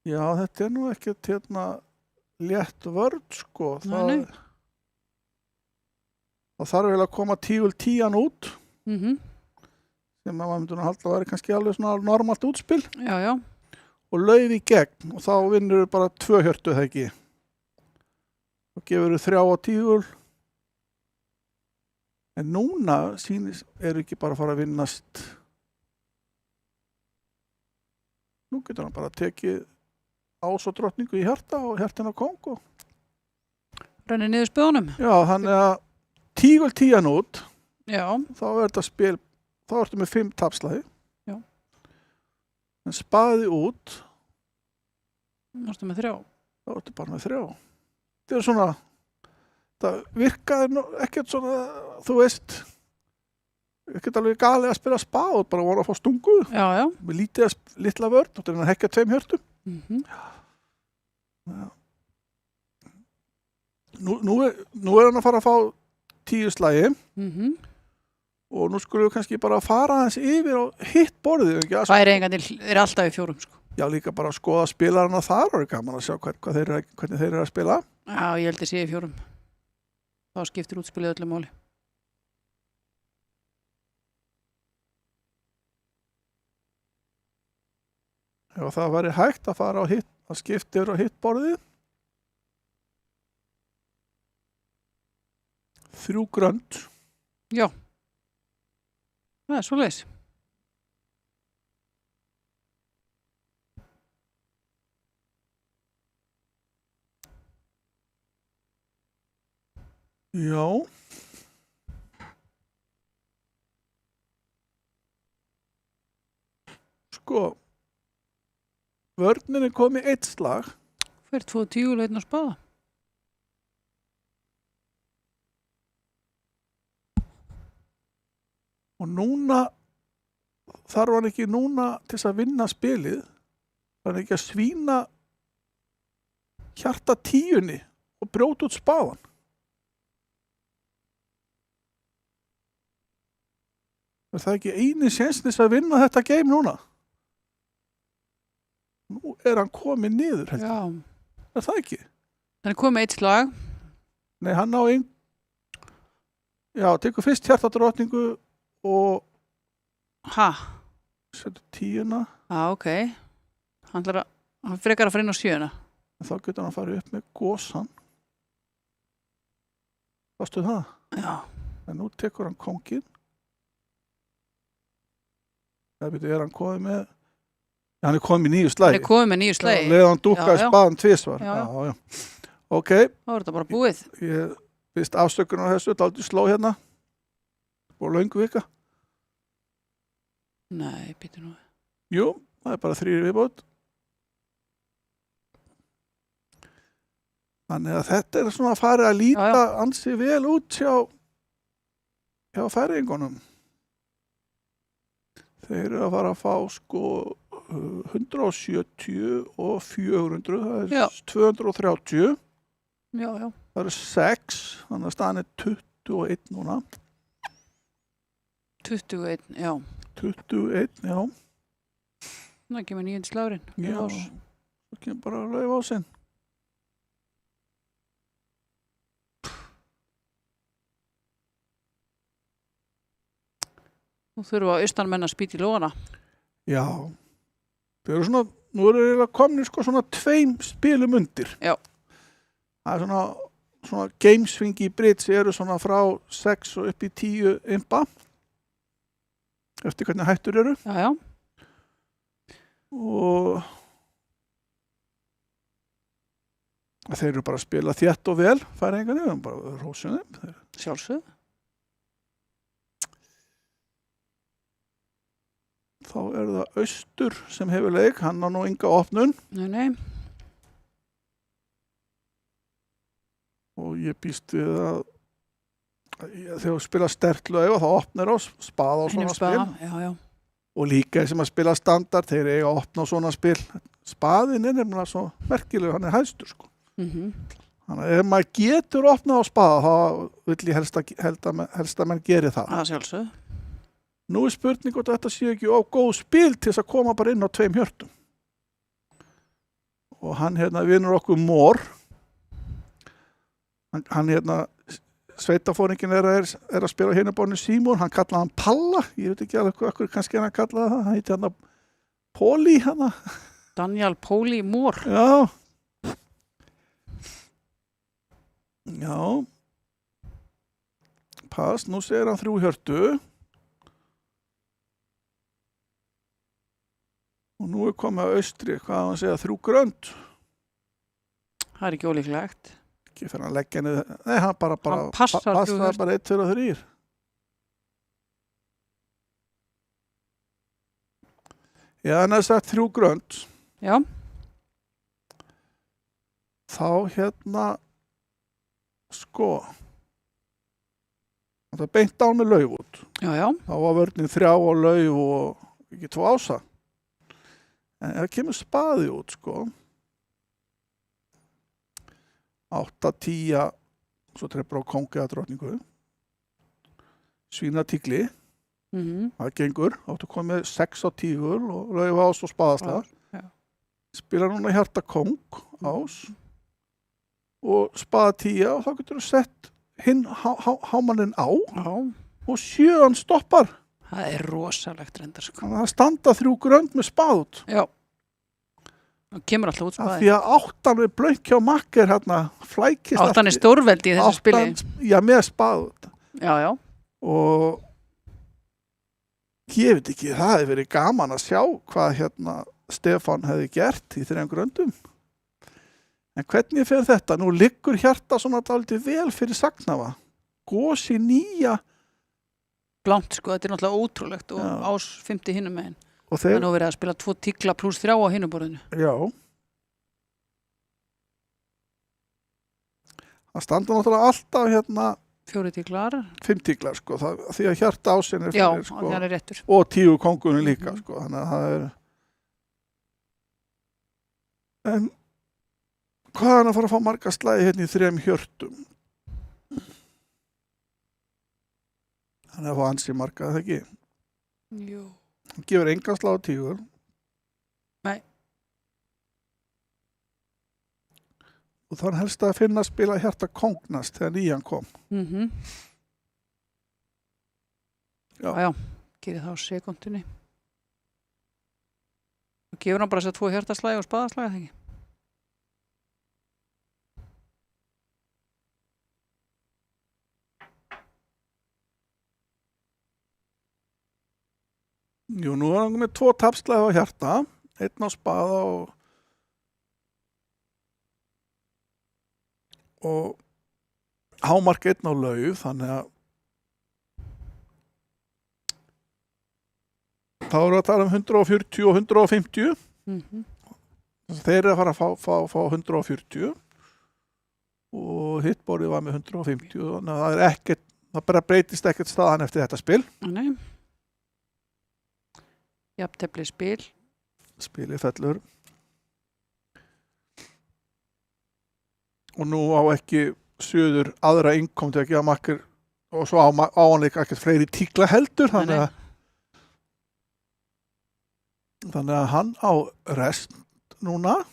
Já, þetta er nú ekkert hérna létt vörð sko. Nei. Það þarf vel að koma 10-10 út. Sem að maður myndur að halda að vera kannski alveg svona normalt útspil. Já. Og lauf í gegn og þá vinnur við bara 2 hjörtu það ekki. Og gefur við 3 á tígul. En núna sýnist ekki bara að fara að vinnast. Nú getur hann bara tekið ás og drottningu í hjarta og hjartin á kóng og rennir niður spöðunum. Já, þannig að tígul 10 út. Já. Þá er þetta spil, þá ertu með 5 tapslæði. Já. En spaði út. Þá ertu með 3. Þá ertu bara með 3. Þetta er svona, það virkaði ekkert svona, þú veist, ekkert alveg galið að spila spa og bara voru að fá stungu. Já. Með litla vörn, og þetta er að hekka 2 hjörtum. Já. Nú er hann að fara að fá 10 slagi. Og nú skulum við kannski bara fara aðeins yfir á hitt borðið. Færeyingarnir er alltaf í 4 sko. Já, líka bara að skoða spilarana þar og er gaman að sjá hvernig þeir eru að spila. Já, ég held að sé í 4. Þá skiptir útspilið öllu máli. Já, það væri hægt að fara á að skipta yfir á hitt borðið. 3 grönd. Já. Það er svoleiðis. Já. Sko, vörnin er komið 1 slag. Fyrir 2 tígul og 1 á spaða. Og núna þarf hann ekki núna til þess að vinna spilið, þarf hann ekki að svína hjarta 10 og brjóta út spaðan. Er það ekki eini sénsnis að vinna þetta game núna? Nú hann komið niður, heldur. Já. Er það ekki? Hann komið 1 slag. Nei, hann á tekur fyrst hjartadrottningu og setur 10. Ok. Hann frekar að fara inn á 7. Þá getur hann að fara upp með gósan. Varstu það? Já. En nú tekur hann kóngin. Það betur hann komið með... Hann komið með 9 slagi. Hann komið með 9 slagi. Leðan hann dúkkaði spaðan 2 svar. Já. Ok. Þá þetta bara búið. Ég finnst afsökun á þessu, dálítið sló hérna. Og löngu vika. Nei, býtu nú. Jú, það bara 3 viðbót. Þannig að þetta svona að fara að líta ansi vel út hjá færingunum. Þeir eru að fara að fá 170 og 400, það er 230. Já. Það eru 6, þannig að staðan er 21 núna. 21, já. 21, já. Það kemur 9. slagurinn. Já, það kemur bara að laufa á sinn. Nú þurfa austanmenn að spýta í lógana. Já. Þau eru svona, nú eru eiginlega komnir svona 2 spilum undir. Já. Það er svona gamesvingi í bridge eru svona frá 6 og upp í 10 impa. Eftir hvernig hættur eru. Já. Og þeir eru bara að spila þétt og vel, færingarnir, bara rósunum. Sjálfsögðu. Þá er það Austur sem hefur leik, hann á nú enga opnun. Nei. Og ég býst við að þegar þú spila sterkt lög og þá opnar á spað á svona spil. Já. Og líka sem að spila standard, þeir eiga að opna á svona spil. Spaðin er nefnilega svo merkileg, hann er hæstur sko. Þannig að ef maður getur opnað á spaða, þá vill ég helst að menn geri það. Það sjálfsögðu. Nú er spurning hvort þetta sé ekki á góð spil til þess að koma bara inn á 2 hjörtum. Og hann vinur okkur Mór. Hann sveitafóringin er að spila hérna bónu Símon, hann kallaði hann Palla, ég veit ekki alveg hvað kannski hann kallaði það, hann heiti Póli Daniel Póli Mór. Já. Pass, nú segir hann 3 hjörtu. Og nú er komið að Austri, hvað hann segja, 3 grönd. Það er ekki ólíklegt. Ekki fyrir að leggja niður, nei, hann bara passar bara 1, 2 og 3. Já, hann er sagt 3 grönd. Já. Þá það er beint án með lauf út. Já. Þá var vörnin 3 og lauf og ekki 2 ása. En það kemur spaði út, 8, 10, svo trefur á kongi að drottningu. Svínatíkli. Það gengur. Áttu komið 6 á 10 og lauf ás og spaðaslag. Spila núna hjarta kong ás. Og spaða 10 og þá getur þú sett hinn hámanninn á. Og 7 stoppar. Það er rosalegt reyndar sko. Þannig að það standa 3 grönd með spað út. Já. Það kemur alltaf út spaði. Því að 8 er blönk hjá makker flækist. 8 er stórveldi í þessu spili. Já, með spað út. Já. Og ég veit ekki, það hefði verið gaman að sjá hvað Stefán hefði gert í 3 gröndum. En hvernig fer þetta? Nú liggur hjarta svona dálítið vel fyrir sagnafa. Gósi 9. Blánt sko, þetta er náttúrulega ótrúlegt og ás 50 hinum megin. Og þeir... Það er nú verið að spila 2 tíkla pluss 3 á hinuborðinu. Já. Það standa náttúrulega alltaf 4 tíklar. 5 tíklar, sko, því að hjarta ásinn Já, sko, það er réttur. og 10 kóngunni líka, sko, þannig að það en hvað er hann að fara að fá marga slagi hérna í 3 hjörtum? Hann er að fá ansi marga, það ekki? Jú. Hann gefur engan slag á tígur. Nei. Og þannig helst að finna að spila hjarta kóngnast þegar 9 kom. Já, gerir það á sekundinni. Og gefur hann bara þess að 2 hjartaslægi og spaðaslægi, það ekki? Jú, nú er hann með 2 tapslægi á hjarta, 1 á spaða og hámark 1 á lauf, þannig að þá erum við að tala um 140 og 150. Þeir eru að fara að fá 140 og hittborðið var með 150, þannig að það er ekkert, það bara breytist ekkert staðan eftir þetta spil. Nei. Jafntefli spil. Spilið fellur. Og nú á ekki Suður aðra innkom til að gefa makkir og svo á hann líka ekkert fleiri tíkla heldur, þannig að hann á rest núna.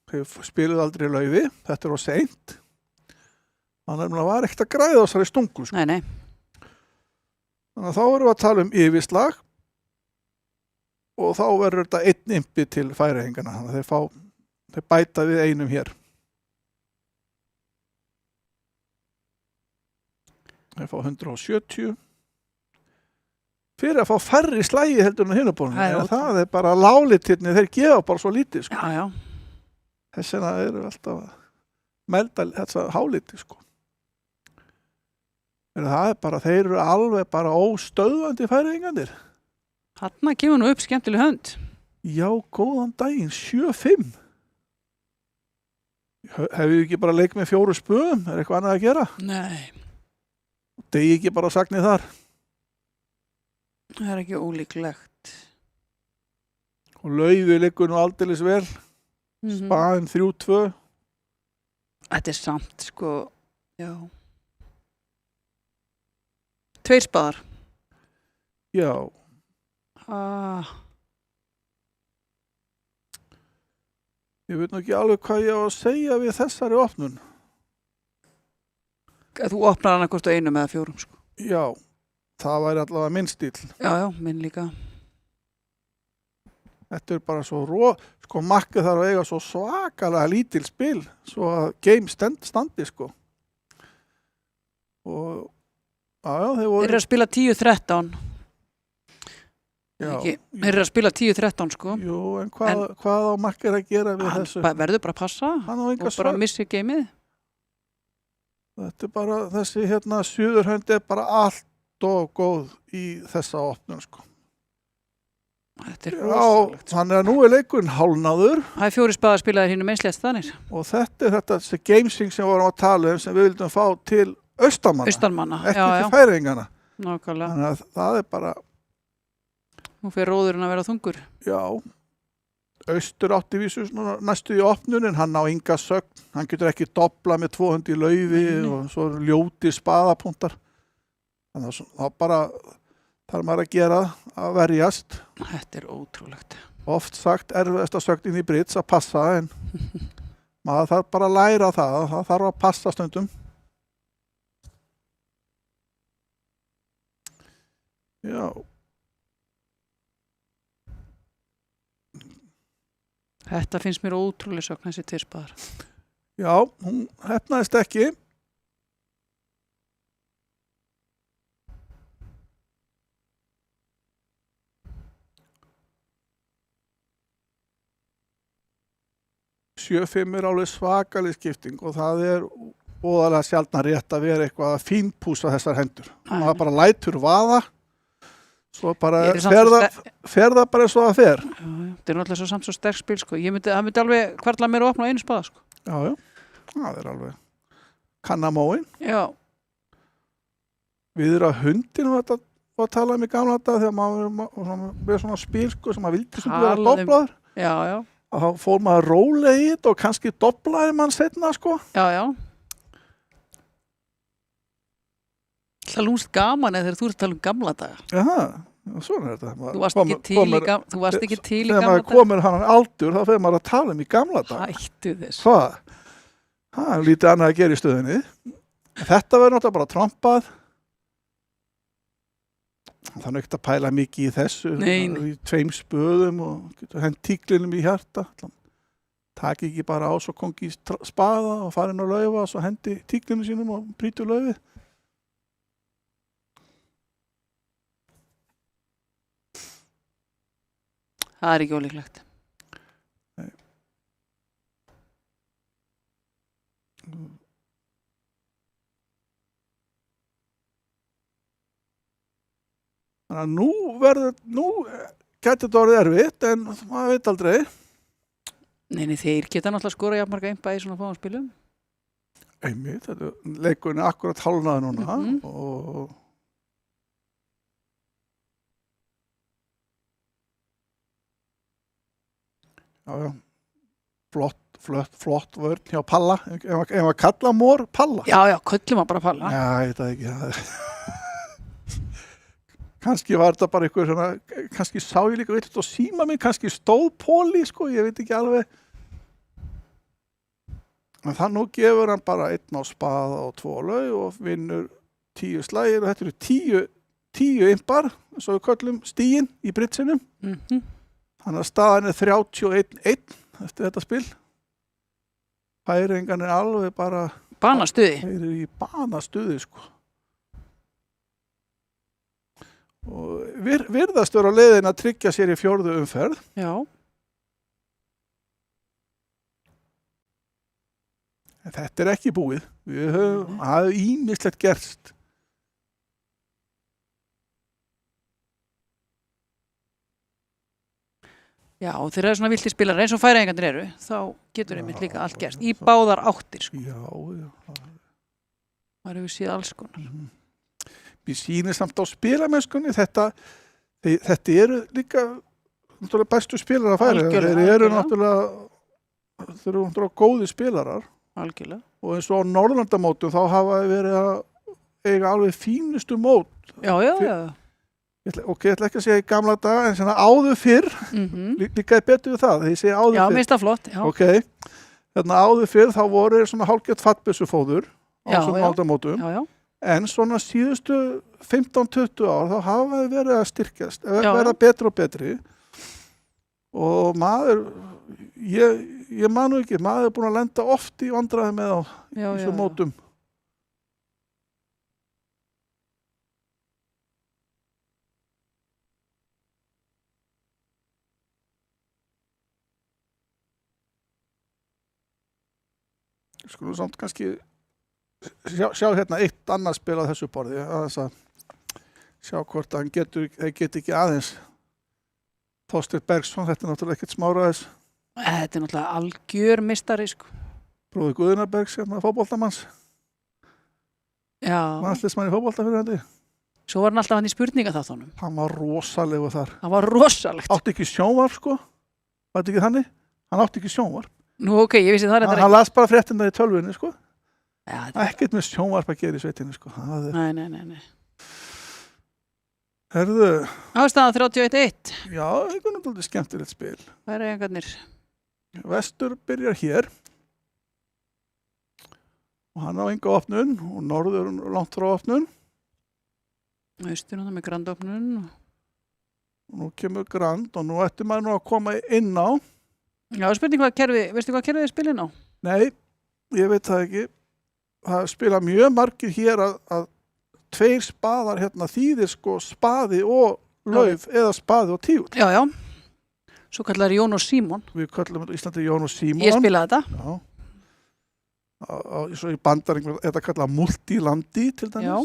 Þeir spiluðu aldrei laufi, þetta er á seint. Þannig að var ekkert að græða þessari stungu, sko. Nei. Þannig að þá erum við að tala um yfirslag og þá verður þetta 1 impi til Færeyingana, þannig að þeir bæta við einum hér. Þeir fá 170. Fyrir að fá færri slægi heldur en hinabólunum. Það er bara lálitirni, þeir gefa bara svo lítið, sko. Já. Þess vegna eru alltaf að melda þessa háliti, sko. Það er bara, þeir eru alveg bara óstöðvandi Færeyingarnir. Þarna kemur nú upp skemmtileg hönd. Já, góðan daginn, 7-5. Hefur við ekki bara leik með 4 spöðum? Er eitthvað annað að gera? Nei. Degi ekki bara sagnið þar? Það er ekki ólíklegt. Og laufi liggur nú aldeilis vel. Spaðin 3-2. Þetta er samt, sko, já. 2 spaðar. Já. Ég veit nú ekki alveg hvað ég á að segja við þessari opnun. Þú opnar hann hvort á 1 eða 4, sko. Já, það væri allavega minn stíl. Já, minn líka. Þetta er bara svo sko makkið þarf að eiga svo svakalega lítil spil svo að game standi, sko. Og þeir eru að spila 10-13. Já. Þeir eru að spila 10-13, sko. Jú, en hvað á makkið að gera við þessu? Verður bara að passa og bara missi geimið. Þetta er bara, þessi Suðurhönd er bara allt og góð í þessa opnun, sko. Þetta er rosalegt. Þannig að nú er leikurinn hálfnaður. Það er 4 spaðar spilaðir hinn meðslétt þannig. Og þetta er þessi gamesing sem við vorum að tala um sem við vildum fá til Austurmanna. Ekki til Færeyingana. Nákvæmlega. Þannig að það er bara... Nú fyrir róðurinn að vera þungur. Já. Austur átti vísu næstu í opnunin, hann á enga sögn, hann getur ekki dobla með 200 í laufi og svo ljóti spaðapunktar. Þannig að þá bara þarf maður að gera að verjast. Þetta er ótrúlegt. Oft sagt erfiðasta sögnin í Brits að passa, en maður þarf bara að læra það þarf að passa stundum. Já. Þetta finnst mér ótrúlega sögn, þessi 2 spaðar. Já, hún heppnaðist ekki. Sjö-5 er alveg svakalig skipting og það er óðalega sjaldnar rétt að vera eitthvað að fínpúsa þessar hendur. Maður bara lætur vaða. Svo bara fer það bara eins og það fer. Já, þetta er náttúrulega samt svo sterk spil, sko. Það myndi alveg hvarla mér að opna á 1 spaða, sko. Já, það er alveg kannamóin. Já. viðra hundin og þetta var að tala um í gamla þetta þegar maður með svona spil sko sem maður vildi sem vera doblaður. Já, já. Og þá fór maður rólega í þetta og kannski doblaði mann setna sko. Já, já. Það lúmst gaman eða þegar þú ert að tala um gamla daga. Jaha, svona þetta. Þú varst ekki til í gamla daga. Þegar maður komur hann aldur þá fer maður að tala um í gamla daga. Hættu þess. Hvað? Það er lítið annað að gera í stöðinni. Þetta verður náttúrulega bara trompað. Það er ekkert að pæla mikið í þessu. Í 2 spöðum og getur hent tíklinum í hjarta. Taki ekki bara á svo kongi í spaða og farin á laufa og svo hendi tíklinu sínum og brýtur laufið. Það er ekki ólíklegt. Nei. Þannig að nú gæti þetta orðið erfitt en maður veit aldrei. Nei, þeir geta náttúrulega skora jafnmarga einba í svona fáum spilum. Einmitt, þetta leikurinn er akkurat hálfnaði núna og já, flott vörn hjá Palla, ef að kalla Mór Palla. Já, köllum að bara Palla. Já, ég veit það ekki. Kannski var þetta bara eitthvað svona, kannski sá ég líka vilt og síma minn, kannski stóð Póli, sko, ég veit ekki alveg. En það nú gefur hann bara 1 á spaða og 2 á laug og vinnur 10 slagir og þetta eru 10 imbar, svo við köllum stíginn í britsinum. Þannig að staðan er 31-1 eftir þetta spil. Færingan er alveg bara... Banastuði. Þeir eru í banastuði, sko. Og virðast vera á leiðin að tryggja sér í 4. umferð. Já. En þetta er ekki búið. Við höfum, það hefur ýmislegt gerst. Já, og þeir eru svona viltir spilar eins og Færeyingarnir eru, þá getur einmitt líka allt gerst. Í báðar áttir, sko. Já. Það hefur séð alls konar. Við sýnum samt á spilamennskunni, þetta eru líka bestu spilarar að færa. Þeir eru náttúrulega góði spilarar. Algjörlega. Og eins og á Norðurlandamótum þá hafa verið að eiga alveg fínustu mót. Já. Ok, ég ætla ekki að segja í gamla daga, en svona áður fyrr, líka er betur við það, þegar ég segja áður fyrr. Já, mér finnst það flott, já. Ok, hérna áður fyrr þá voru svona hálfgert fattbyssufóður á svona aldamótum, en svona síðustu 15-20 ár þá hafa þau verið að styrkjast, verða betri og betri, og maður, ég man nú ekki, maður er búin að lenda oft í vandræði með á þessum mótum. Skulum samt kannski sjá hérna eitt annað spil á þessu borði að sjá hvort hann getur ekki aðeins Þorsteinn Bergsson, þetta er náttúrulega ekkert smáraðis. Þetta er náttúrulega algjör mistari, sko. Bróðir Guðunar Bergs, hérna fótboltamanns. Já. Landsliðsmann í fótbolta fyrir hendi. Svo var hann alltaf hann í spurningaþáttunum. Hann var rosalegur þar. Hann var rosalegt. Átti ekki sjónvarp, sko. Var þetta ekki þannig? Hann átti ekki sjónvarp. Nú, ok, ég vissi það. Hann las bara fréttina í tölvunni, sko. Já, ekkert með sjónvarp að gera í sveitinni, sko. Nei. Herðu. Ástæðan 31-1. Já, það er náttúrulega skemmtilegt spil. Færeyingarnir. Vestur byrjar hér. Og hann á enga opnun og norður langt frá opnun. Austur hann með grandopnun. Og nú kemur grand og nú ætti maður nú að koma inn á. Já, spurning hvað kerfi, veistu hvað kerfið þið spilin á? Nei, ég veit það ekki. Það spila mjög margir hér að 2 spaðar hérna þýðir sko spaði og lauf eða spaði og tígull. Já. Svo kallar Jón og Símon. Við kallum þetta Íslandi Jón og Símon. Ég spilaði þetta. Já. Svo í bandaríkjum þetta kallað multilandi til dæmis. Já.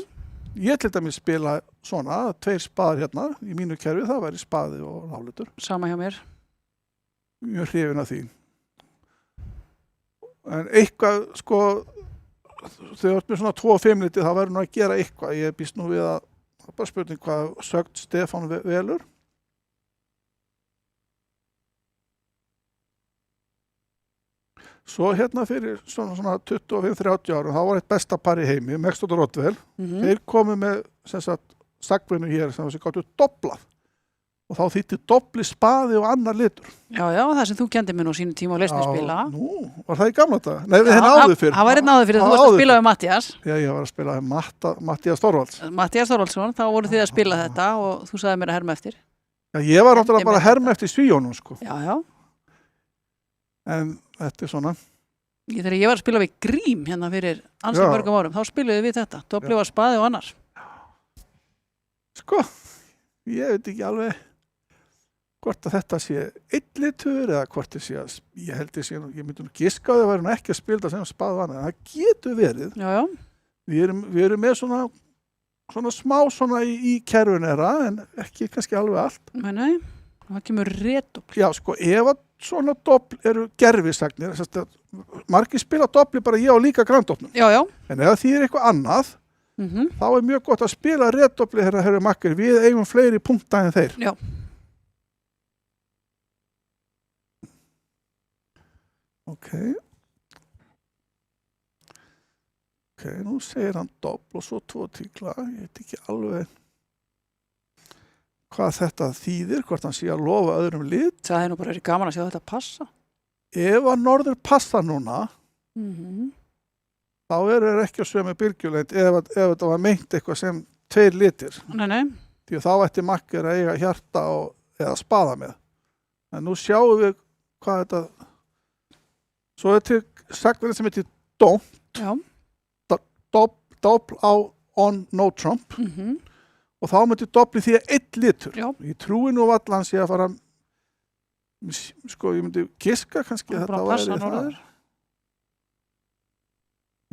Ég til dæmis spila svona 2 spaðar hérna í mínu kerfi, það væri spaði og nálutur. Sama hjá mér. Mjög hrifin af því. En eitthvað, sko, þegar þú ert með svona 2-5 liti þá verður nú að gera eitthvað. Ég býst nú við að, það er bara spurning hvað sögt Stefán velur. Svo hérna fyrir svona 25-30 árum, þá var eitt besta par í heimi, Mextod og Rodwell. Þeir komu með sagvinnu hér sem þessi gáttu doblað. Og þá þýtti dobli, spaði og annar litur. Já, það sem þú kendi mér nú sínum tíma og leist mér spila. Nú, var það í gamla dag? Nei, við henni áður fyrir. Það var einn áður fyrir, þú varst að spila við Mattías. Já, ég var að spila við Mattías Þorvalds. Mattías Þorvaldsson, þá voru þið að spila þetta og þú sagði mér að herma eftir. Já, ég var náttúrulega bara að herma eftir svíjónum, sko. Já. En þetta svona. Þegar ég var að spila við Grím hérna fyrir ansið mörgum árum, þá spiluðum við þetta. Dobli var spaði og annar. Sko, ég veit ekki alveg hvort að þetta sé einn litur eða hvort það sé að, ég myndi nú giska á því að væri nú ekki að spila það sem spaði og annar, en það getur verið. Já. Við erum með svona smá svona í kerfunera, en ekki kannski alveg allt. Nei, það kemur redobli. Já, sko, ef að svona dobl eru gerfisagnir, margir spila dobli bara ég á líka granndopnum. Já. En ef því er eitthvað annað, þá er mjög gott að spila redobli herra makkar, við eigum fleiri punkta en þeir. Já. Ok, nú segir hann dobl og svo 2 tíkla, ég veit ekki alveg hvað þetta þýðir, hvort hann sé að lofa öðrum lit. Það er nú bara verið gaman að sjá þetta passa. Ef að norður passa núna, þá eru þeir ekki á sömu bylgjulengd ef þetta var meint eitthvað sem 2 litir. Nei. Því þá ætti makkar að eiga hjarta eða spaða með. En nú sjáum við hvað þetta. Svo er til sagverðin sem heitir don't. Já. Dobl á on no trump. Og þá myndi dobli því að 1 litur. Já. Ég trúi nú allan sé að fara, sko, ég myndi giska kannski að þetta væri það. Norður.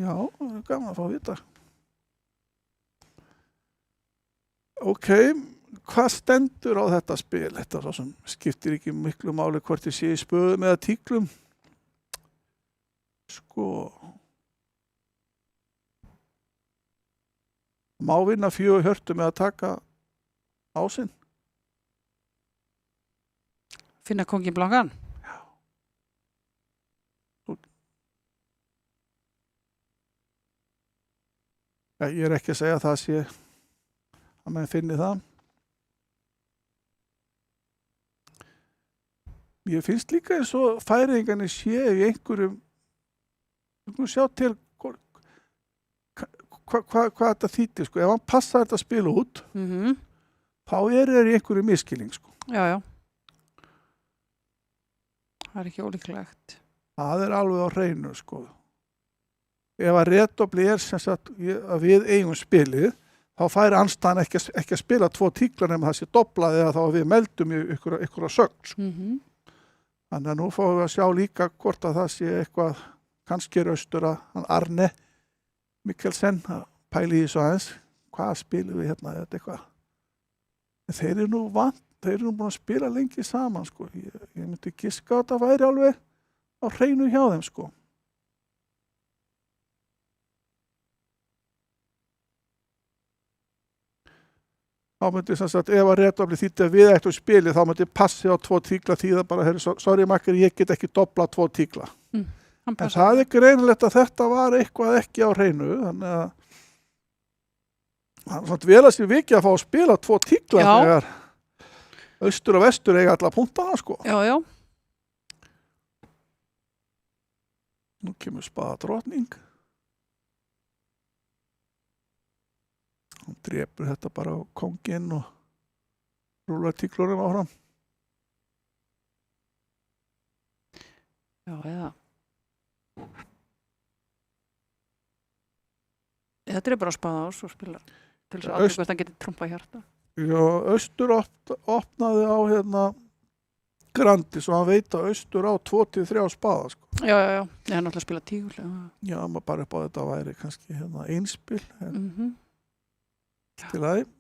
Já, það er gaman að fá að vita. Ok, hvað stendur á þetta spil? Þetta er svo sem skiptir ekki miklu máli hvort ég sé í spöðum eða tíklum. Sko, má vinna 4 hjörtu með að taka ásinn. Finna kongin blankan. Já. Ég er ekki að segja að það sé að menn finni það. Ég finnst líka eins og færingarnir séu í einhverjum, við skulum sjá til hvað þetta þýttir, sko. Ef hann passar þetta spil út, þá er þeir í einhverju miskilning, sko. Já. Það er ekki ólíklegt. Það er alveg á hreinu, sko. Ef að redobli er sem sagt að við eigum spilið, þá færi andstæðan ekki að spila 2 tíklar nema það sé doblað eða þá að við meldum í ykkur sögn, sko. Þannig að nú fáum við að sjá líka hvort að það sé eitthvað, kannski er austur að hann Arne Mikkelsen að pæli í þessu aðeins, hvað spilum við hérna eða eitthvað. En þeir eru nú búin að spila lengi saman, sko. Ég myndi giska að þetta væri alveg á hreinu hjá þeim, sko. Þá myndi sem sagt, ef að redobli þýtti að við ættum spilið, þá myndi passi á 2 tíkla því það bara, sorry makkar, ég get ekki dobla 2 tíkla. En það er greinilegt að þetta var eitthvað ekki á hreinu, þannig að það er svona vel að sér vikið að fá að spila 2 tíkla þegar austur og vestur eiga alla punktana, sko. Já. Nú kemur spaða drottning. Hún drepur þetta bara á konginn og rúlar tíklunum áfram. Já. Eða drepur á spaða og svo spilar til þess að allir hvort hann geti trumpa hjarta. Já, austur opnaði á grandi, svo hann veit að austur á 2-3 spaða, sko. Já. Ég er náttúrulega að spila tígul. Já, maður bara upp á þetta væri kannski einspil. Til aðeins.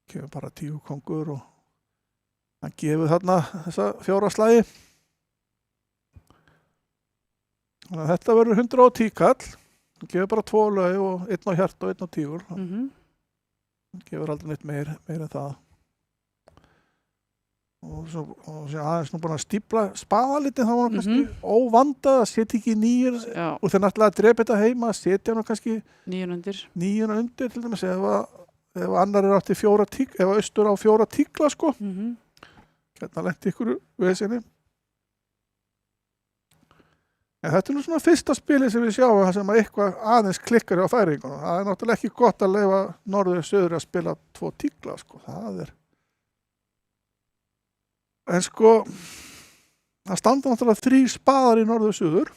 Kemur bara 10 kongur og hann gefur þarna þessa 4 slagi. Þannig að þetta verður 110 kall. Það gefur bara 2 laug og 1 á hjarta og 1 á tígul. Það gefur aldrei neitt meir en það. Og aðeins nú búin að stípla spaða litið, það var kannski óvandað að setja ekki nýjur og þeir náttúrulega að drepa þetta heima, að setja hann kannski nýjuna undir til dæmis ef annar átti 4 tígla, ef austur á 4 tígla sko. Hérna lenti ykkur vesinni. En þetta nú svona fyrsta spilið sem við sjáum það sem að eitthvað aðeins klikkar á Færeyingunum. Það náttúrulega ekki gott að leyfa norður og söður að spila 2 tígla sko, það En sko, það standa náttúrulega 3 spaðar í norður og söður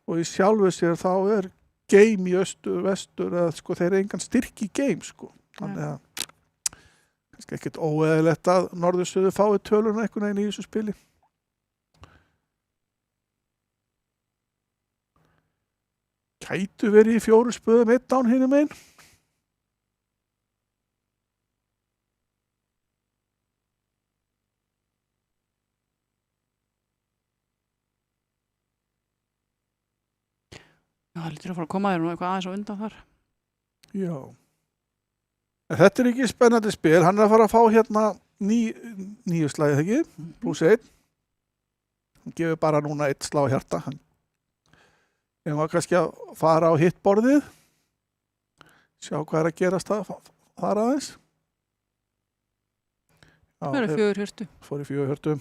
og í sjálfu sér þá game í austur, vestur, eða sko þeir engan styrk í game sko. Þannig að kannski ekkert óeðlilegt að norður og söður fái töluna einhvern veginn í þessu spili. Gætu verið í 4 spöðum 1 án hinum einn. Það lítur að fara að koma þér nú eitthvað aðeins á undan þar. Já. En þetta ekki spennandi spil. Hann að fara að fá hérna 9 slagið, ekki? Plus 1. Hann gefur bara núna 1 slag á hjarta. Ég var kannski að fara á hittborðið. Sjá hvað að gerast þar aðeins. Það 4 hjörtu. Fór í 4 hjörtu.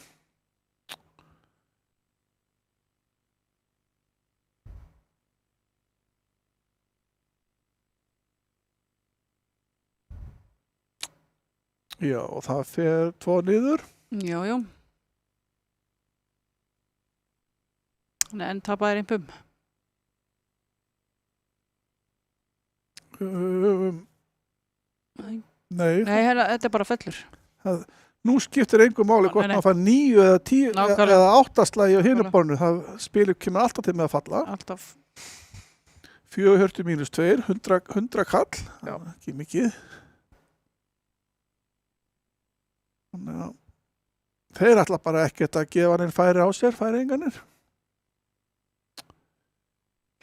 Já, og það fer 2 niður. Já. En tapaði einpum. Nei, þetta bara fellur. Nú skiptir engu máli hvort maður fær 9 eða 10 eða 8 slagi á hinubornu. Það spilið kemur alltaf til með að falla. Alltaf. 4 hjörtu mínus 2, 100 kall. Já. Ekki mikið. Þannig að þeir ætla bara ekkert að gefa hann færi á sér, Færeyingarnir.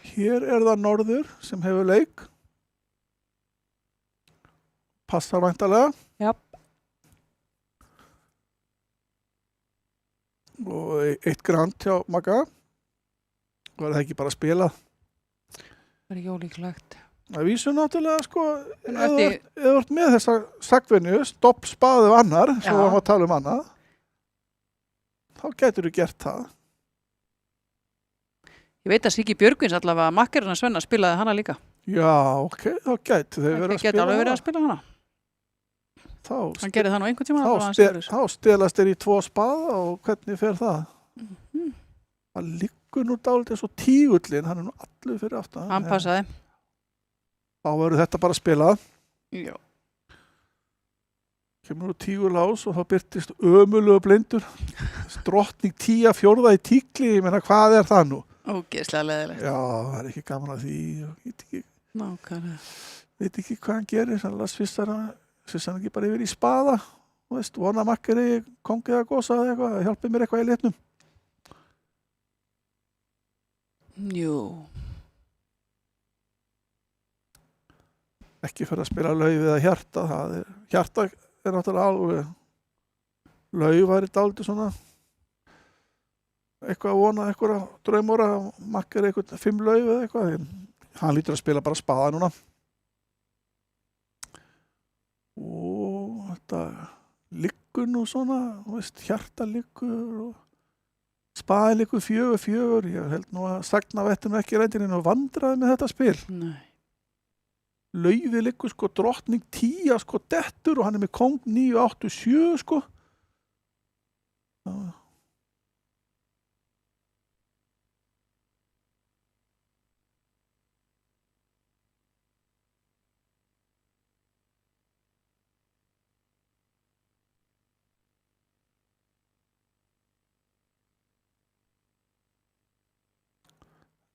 Hér það norður sem hefur leik. Passar væntanlega. Já. Og 1 grand hjá Magga. Var það ekki bara að spila? Það ekki ólíklegt. Það vísur náttúrulega, sko, ef þú ert með þessa sagvenju, stopp, spaðu annar, svo varum við að tala annað, þá getur þú gert það. Ég veit að Siggi Björgvins allavega, makkarinn að Svenna spilaði hana líka. Já, ok, þá getur þau verið að spila hana. Það getur alveg verið að spila hana. Hann gerði það nú einhvern tíma. Þá stelast þeir í 2 spaða og hvernig fer það? Það liggur nú dálítið eins og tígullin, hann nú allur fyrir aftan. Hann passaði. Þá verður þetta bara að spila. Já. Kemur nú tígulás og þá birtist ömulegu blindur. Drottning 10/4 í tíkli, ég meina hvað það nú? Ógeðslega leiðilegt. Já, það ekki gaman að því. Nákvæmlega. Veit ekki hvað hann gerir, sannlega svissar hann ekki bara yfir í spaða. Vona makkeri, kongið að gósa eða eitthvað, hjálpið mér eitthvað í litnum. Jú. Ekki fyrir að spila lauf eða hjarta. Hjarta náttúrulega alveg. Lauf væri dálítið svona eitthvað að vona, eitthvað draumóra, makkar eitthvað 5 lauf eða eitthvað. Hann lítur að spila bara spaða núna. Og þetta liggur nú svona, hjarta liggur og spaði liggur 4/4. Ég held nú að sagnavettinu ekki reyndininn og vandraði með þetta spil. Nei. Laufið liggur sko drottning 10 sko dettur og hann með kóng 9/8/7 sko. Já.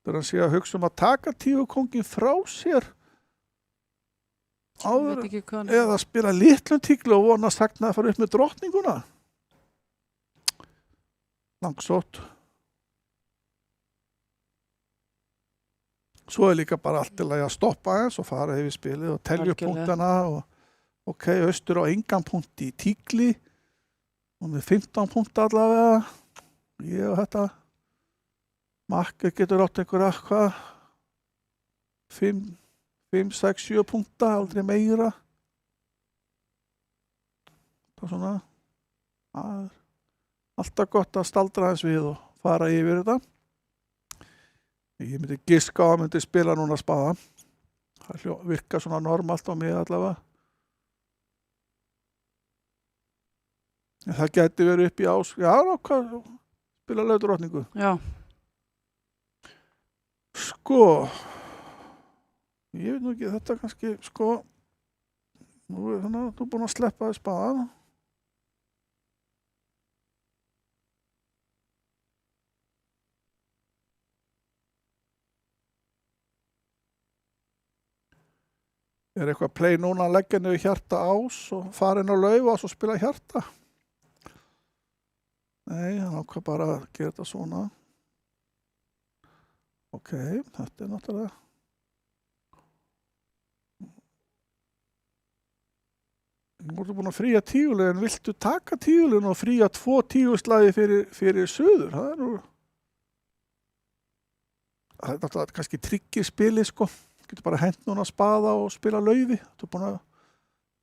Það hann sé að hugsa að taka tígukóngin frá sér áður eða spila litlum tígli og vona að sagna að fara upp með drottninguna. Langsótt. svo líka bara allt til að stoppa eins og fara yfir spilið og telja upp punktana og ok, austur á engan punkt í tíkli og með 15 punkt allavega ég og þetta Makki getur átt einhverja hvað 5, 6, 7 punkta aldrei meira það er svona alltaf gott að staldra eins við og fara yfir þetta ég myndi giska á að myndi spila núna spaða það virka svona normalt á mig allavega en það gæti verið upp í hvað spila laugdrottningu já sko ég veit nú ekki þetta kannski sko nú er þannig að þú búin að sleppa þess spaðan er eitthvað play núna að leggja niður hjarta ás og fara inn á lauf og svo spila hjarta nei, hann ákvað bara að gera þetta svona ok, þetta er náttúrulega nú ertu búin að fría tígulegin viltu taka tígulegin og fría 2 tíguslagi fyrir suður það er náttúrulega kannski tryggir spili sko getur bara hent núna að spaða og spila laufi þú er búin að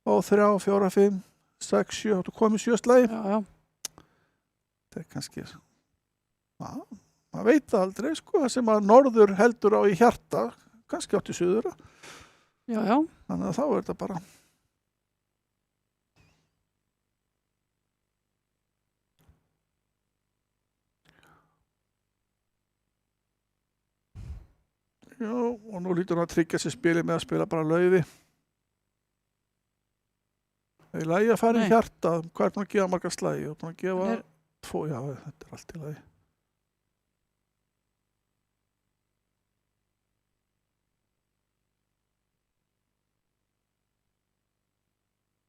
fá 3, 4, 5, 6, 7 þú komið 7 slagi já þetta er kannski maður veit það aldrei sko það sem að norður heldur á í hjarta kannski átt í suður já þannig að þá er þetta bara já, og nú lítur hann að tryggja sér spili með að spila bara laufi. Það er lagi að fara í hjarta. Hvað er búin að gefa margar slagi? Þú er búin að gefa 2, já, þetta er allt í lagi.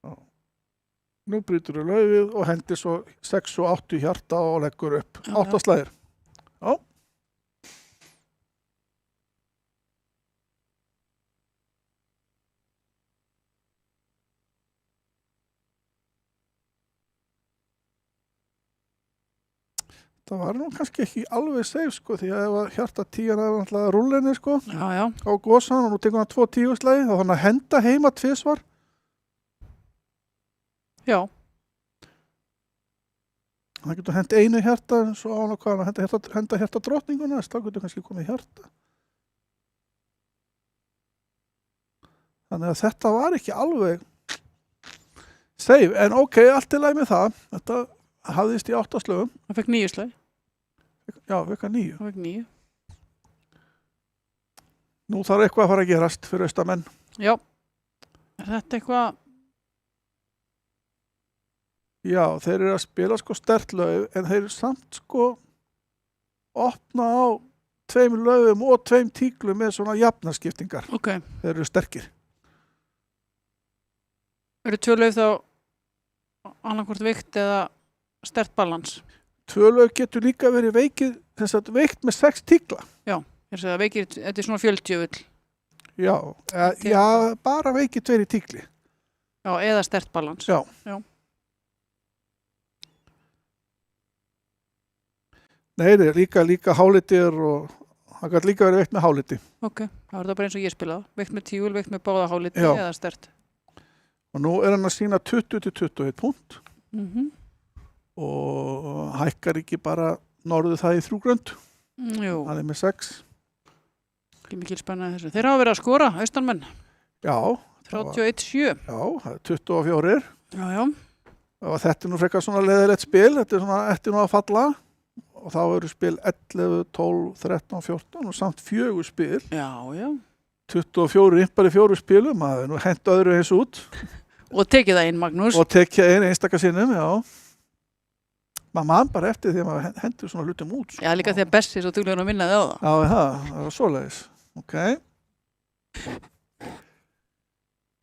Já. Nú brýtur þú laufið og hendir svo 6 og 8 í hjarta og leggur upp 8 slagir. Já. Það var nú kannski ekki alveg safe sko því að ef að hjarta 10 er alltaf rúllinni sko já. Á gósan og nú tekur hann 2 tíguslagi þá hann að henda heima 2 svar. Já. Það getur hent einu hjarta svo á hann og hvað hann henda hjarta drottninguna þá getur kannski komið hjarta. Þannig að þetta var ekki alveg safe en ok, allt í lagi með það. Þetta hafðist í 8 slögum. Það fekk 9 slagi. Já, fekk 9. Það fekk 9. Nú þarf eitthvað að fara að gerast fyrir austamenn. Já. Er þetta eitthvað? Já, þeir eru að spila sko sterkt lög en þeir eru samt sko opna á 2 lögum og 2 tíklum með svona jafnarskiptingar. Ok. Þeir eru sterkir. Eru 2 lög þá annarkvort veikt eða sterkt balans? 2 lög getur líka verið veikt með 6 tíkla. Já, ég sé það veikir, þetta er svona fjöldjöfull. Já, já, bara veikir 2 í tíkli. Já, eða sterkt balans. Já. Nei, líka hálitir og það gæti líka verið veikt með háliti. Ok, það var það bara eins og ég spilaði. Veikt með tígul, veikt með báða háliti eða sterkt. Og nú er hann að sína 20-21 punkt. Og hækkar ekki bara norðu það í 3 grönd. Jú. Það er með 6. Ekki mikil spennaði þessu. Þeir hafa verið að skora, austanmenn. Já. 31-7. Já, það er 24. Já. Og þetta er nú frekar svona leiðilegt spil. Þetta er svona eftir nú að falla. Og þá eru spil 11, 12, 13, 14 og samt 4 spil. Já. 24 innbari 4 spilum. Það er nú hent öðru eins út. Og tekið það inn, Magnús. Og tekið inn einstaka sinnum, já. Maður man bara eftir því að maður hendur svona hlutum út. Já, líka því að Bessi svo duglegur að minnaði á það. Já, það var svoleiðis. Ok.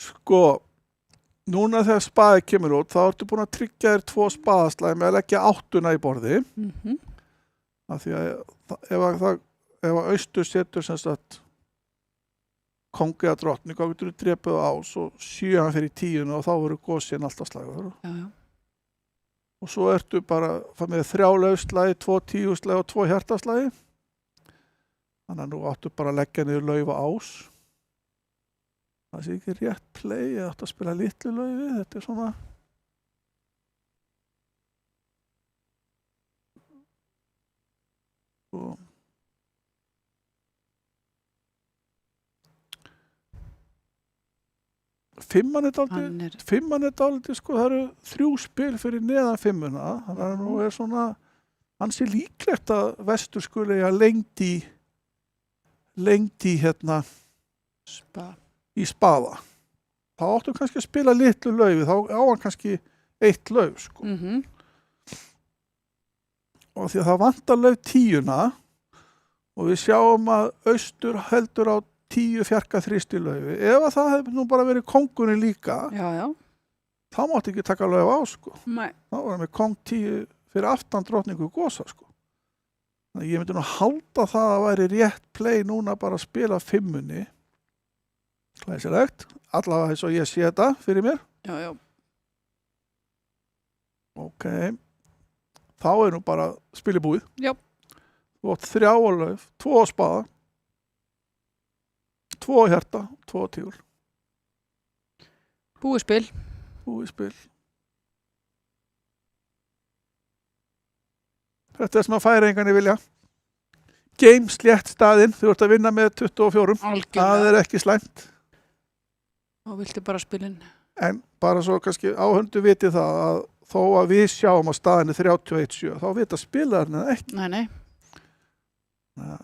Sko, núna þegar spaði kemur út, þá ertu búin að tryggja þér 2 spaðaslæði með að leggja 8 í borði. Af því að ef austur setur sem sagt kongi að drottning, þá getur þú drepið á ás og 7 fyrir 10 og þá verður gósin alltaf slagur. Já. Og svo ertu bara með 3 laufslagi, 2 10-slagi og 2 hjartaslagi. Þannig að nú áttu bara að leggja niður lauf á ás. Það sé ekki rétt play, ég áttu að spila litlu laufi, þetta svona. Og Fimman er dálítið, sko, það eru 3 spil fyrir neðan 5-una, þannig að nú svona, hann sé líklegt að vestur skuli lengd í hérna í spaða. Þá áttu kannski að spila litlu laufi, þá á hann kannski 1 lauf, sko. Og því að það vantar lauf 10-una og við sjáum að austur heldur á 10 fjarka þrýsti laufi. Ef að það hefði nú bara verið kongunni líka, þá mátti ekki taka lauf á, sko. Nei. Þá var það með kong 10 fyrir aftan drottningu Gosa, sko. Þannig að ég myndi nú halda það að væri rétt play núna bara að spila 5-unni. Glæsilegt. Allavega eins og ég sé þetta fyrir mér. Já. Ok. Þá nú bara spilið búið. Já. Þú átt 3 lauf, 2 spaða. 2 hjarta, 2 tígul. Búið spil. Þetta sem að Færeyingarnir vilja. Game slétt staðinn, þú ert að vinna með 24. Algjörlega. Það ekki slæmt. Og viltu bara spilin. En bara svo kannski áhöndu viti það að þó að við sjáum að staðinn 31-7, þá vita spilarinn eða ekki. Nei. Ja.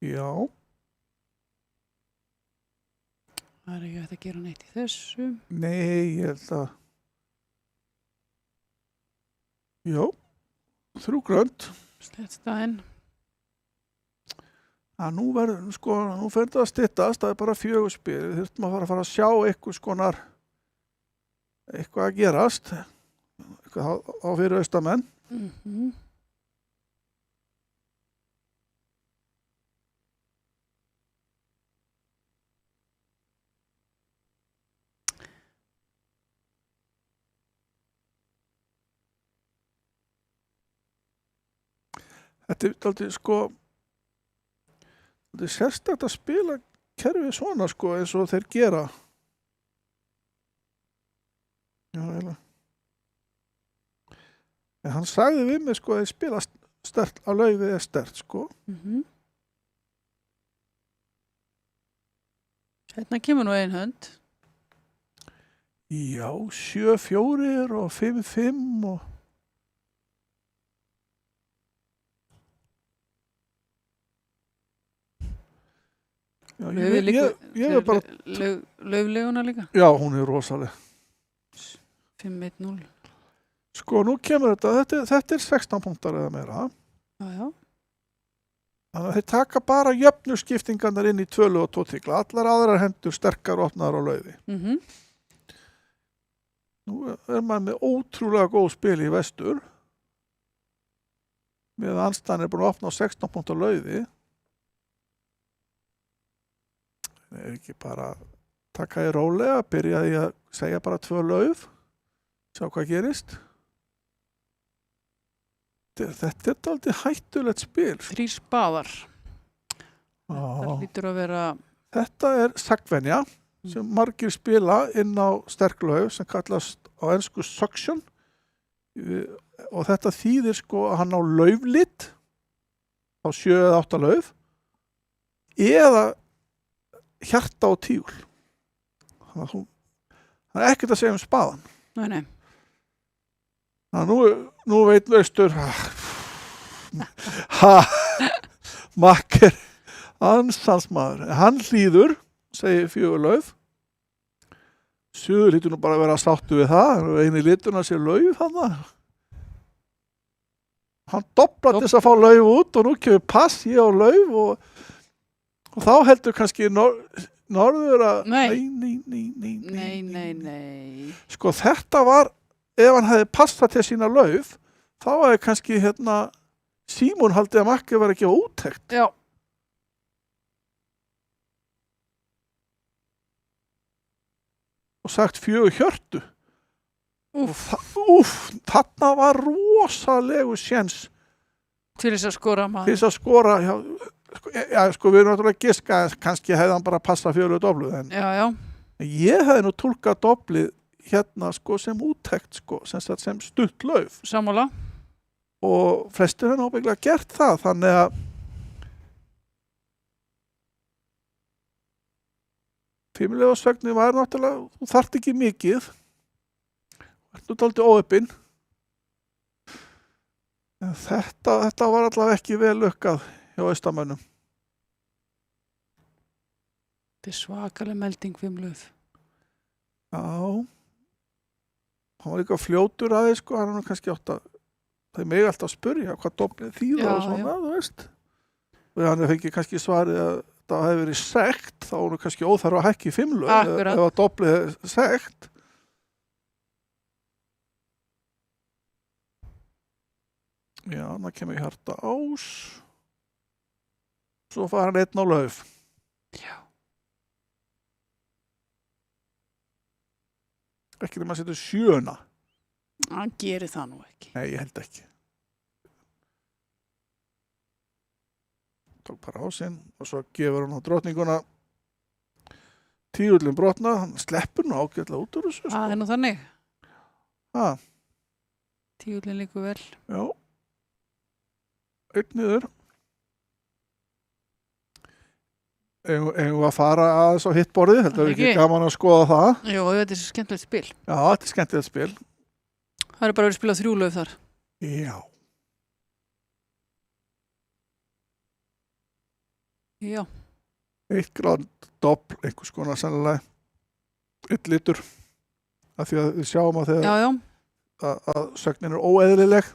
Já. Það ekki hægt að gera neitt í þessu. Nei, ég held að... Já, 3 grönd. Slett staðinn. Nú fer þetta að styttast, það bara 4 spil. Við þurftum að fara að sjá eitthvað að gerast. Eitthvað á fyrir austamenn. Þetta aldrei, þetta sérstakt að spila kerfið svona, eins og þeir gera. Já, eiginlega. En hann sagði við mig, að þeir spila stert, að laufið stert, Hérna kemur nú ein hönd. Já, 7-4 og 5-5 og... Já, ég bara... Laufleguna líka? Já, hún rosaleg. 5-1-0. Nú kemur þetta 16 punktar eða meira. Já. Þannig að þeir taka bara jöfnuskiptingarnar inn í 2 og 2 tígla. Allar aðrar hendur sterkar opnaðar á laufi. Nú maður með ótrúlega góð spil í vestur. Með anstæðan búin að opna á 16 punktar laufi. Það ekki bara taka í rólega, byrja því að segja bara 2 lauf, sjá hvað gerist. Þetta aldrei hættulegt spil. 3 spaðar. Það lítur að vera... Þetta sagvenja sem margir spila inn á sterk lauf sem kallast á ensku suction og þetta þýðir að hann á lauflit á 7 eða 8 lauf eða hjarta og tígul. Þannig að ekkert að segja spaðan. Nei. Nú veit austur makker ansans maður. Hann hlýður, segir 4 lauf. Suður lítur nú bara að vera sáttu við það. Einu liturna sé lauf þarna. hann doblar til þess að fá lauf út og nú kemur pass, ég á lauf og þá heldur kannski norður að nei. Sko þetta var, ef hann hefði passað til sína lauf, þá hefði kannski Símon haldið að Makki var ekki á úttekt. Já. Og sagt 4 hjörtu. Úff. Þarna var rosalegu séns. Til þess að skora maður. Til þess að skora, við erum náttúrulega giska, kannski hefði hann bara passað 4 dobluð. Já. Ég hefði nú túlkað doblið sem úttekt, sem stutt lauf. Sammála. Og flestir hefði náttúrulega gert það, þannig að fimmlegasvegni var náttúrulega, þú þarft ekki mikið, þú ert aldrei óöppin. En þetta var allavega ekki vel lukkað hjá austamönnum. Þetta svakaleg melding fimmlauf. Já, hann var líka fljótur aðeins, hann var kannski átt að það mig alltaf að spyrja hvað doblið þýða og svona, þú veist. Og hann fengi kannski svarið að það hefði verið sekt, þá var hann kannski óþarf að hækka í fimmlauf ef að doblið sekt. Já, það kemur í Hjarta Ás. Svo fær hann 1 á lauf. Já. Ekki þegar maður setur 7. Hann gerir það nú ekki. Nei, ég held ekki. Tók bara á sinn og svo gefur hann á drottninguna tíullin brotna, hann sleppur nú ágætlega út úr þessu. Það er nú þannig. Tíullin líku vel. Já. 1 niður. Eigum við að fara aðeins á hitt borðið, heldur við ekki gaman að skoða það? Jú, þetta er svo skemmtilegt spil. Já, þetta er skemmtilegt spil. Það er bara verið að spila 3 lauf þar. Já. 1 gráð doppl, einhvers konar sennilega 1 litur. Af því að við sjáum að þegar að sögnin er óeðlileg.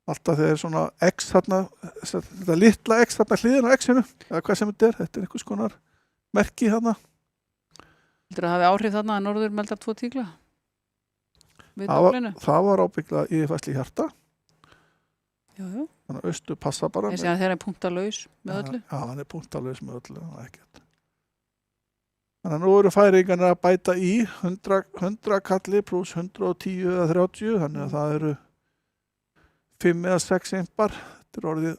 Alltaf þegar svona X þarna, þetta litla X þarna hliðin á X-inu, eða hvað sem þetta er einhvers konar merki þarna. Heldur að hafi áhrif þarna að norður meldar 2 tígla? Við doblinu? Það var ábyggla yfirfærslu í Hjarta. Já. Þannig að austur passa bara. Þessi að þeir eru punktalaus með öllu? Já, hann er punktalaus með öllu, það er ekkert. Þannig að nú eru færingarnir að bæta í 100 kalli pluss 110 eða 30, þannig að það eru 5 eða 6 impar. Þetta er orðið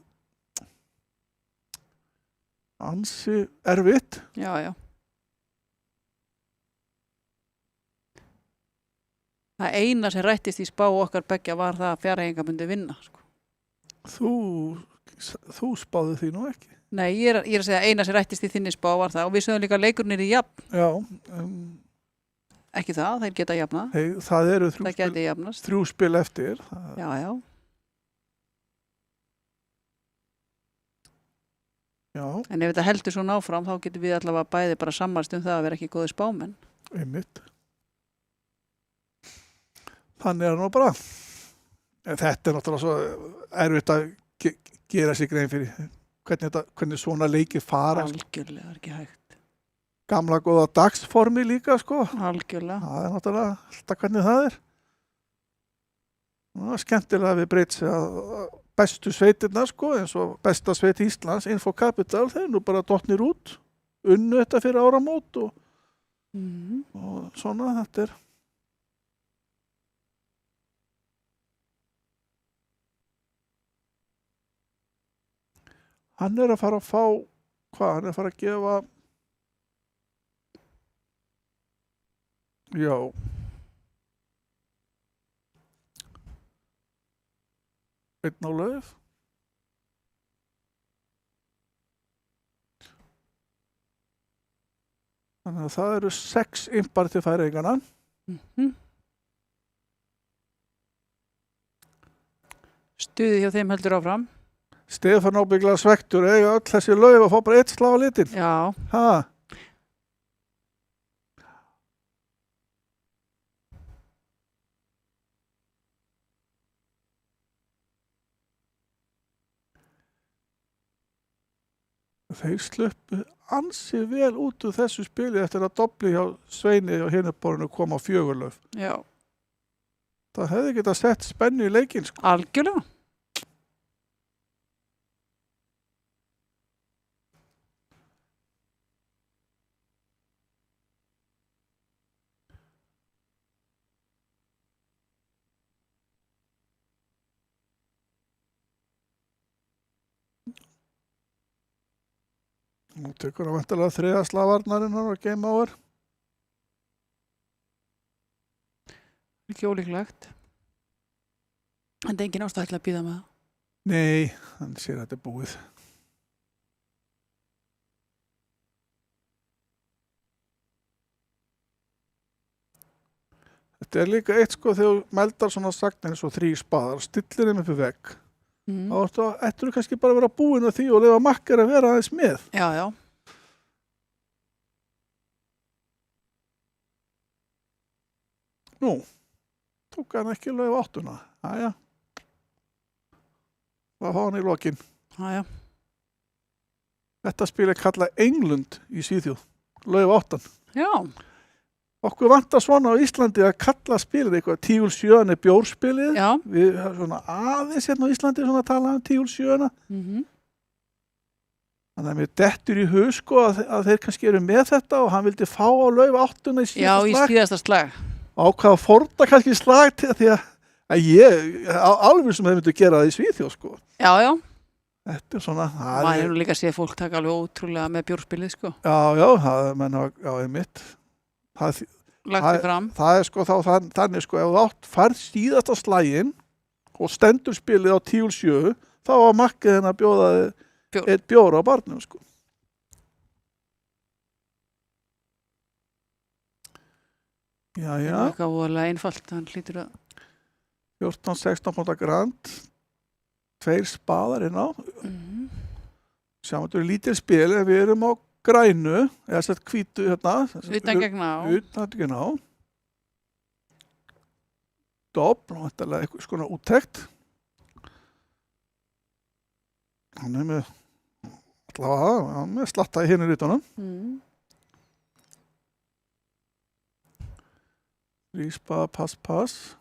ansi erfitt. Já. Það eina sem rættist í spá okkar beggja var það að Fjarðeyingar myndi vinna. Sko. Þú spáði því nú ekki. Nei, ég er að segja að eina sem rættist í þinni spá var það og við sögum líka leikurinn í jafn. Já. Ekki það, þeir geta jafnað. Það eru 3 spil eftir. Já. En ef þetta heldur svona áfram þá getum við allavega bæði bara sammælst það að vera ekki góði spámenn. Einmitt. Þannig er það nú bara. Þetta er náttúrulega svo erfitt að gera sig grein fyrir hvernig svona leikir fara. Algjörlega, ekki hægt. Gamla góða dagsformi líka, sko. Algjörlega. Það er náttúrulega alltaf hvernig það er. Það er skemmtilega við breyts að bestu sveitirna, sko, eins og besta sveit Íslands, Infocapital, þeir nú bara dottnir út, unnu þetta fyrir áramót og svona, þetta er. Hann er að fara að fá, hann er að fara að gefa, einn á lauf. Þannig að það eru 6 impar til Færeyinganna. Stuðið hjá þeim heldur áfram. Stefán ábygglega svektur, eiga öll þessi lauf að fá bara 1 slag á litin. Já. þeir sluppu ansi vel út úr þessu spili eftir að dobli hjá Sveini og hinnaborinu kom á 4 löf. Já. Það hefði getað sett spennu í leikinn, sko. Algjörlega. Nú tekur hann væntanlega 3. slagvarnarinn og game over. Ekki ólíklegt. En það er engin ástæða til að bíða með það. Nei, hann sér að þetta er búið. Þetta er líka eitt, sko, þegar þú meldar svona sagnir eins og 3 spaðar, stillir þeim upp í vegg. Þá ættu kannski bara að vera búin á því og lifa makkar að vera aðeins með. Já, já. Nú, tók hann ekki lauf 8. Jæja. Það fá hann í lokin. Já. Þetta spil er kallað Englund í Svíþjóð. Lauf 8. Já. Okkur vantar svona á Íslandi að kalla spilið eitthvað Tígul 7 er bjórspilið. Já. Við svona aðeins hérna á Íslandi svona að tala Tígul 7. Þannig að mér dettur í hug, sko, að þeir kannski eru með þetta og hann vildi fá á lauf 8 í síðasta slag. Já, í síðasta slag. Ákvað að forða kannski slag til því að ég alveg sem þeir myndu gera það í Svíþjóð, sko. Já, já. Þetta er svona... Maður hefur líka séð fólk taka alveg ótrúlega með bjórspilið, sko. Já, já, það er mitt. Lagt fram. Það er sko þá þannig, sko, ef þú færð síðasta slaginn og stendur spilið á Tígul 7, þá var makkiðin að bjóða eitt bjór á barnum, sko. Já. Það er eitthvað voðalega einfalt, hann hlýtur að... 14-16 púnta grand, 2 spaðar inn á. Sjáum þetta er lítil spil, ef við erum á grænu, eða sett hvítu hérna. Utan gegn á. Utan gegn á. Dobl, vantarlega eitthvað skona úttekt. Hann er með, allavega, hann með slatta í hinni rutunum. 3 spaða, pass.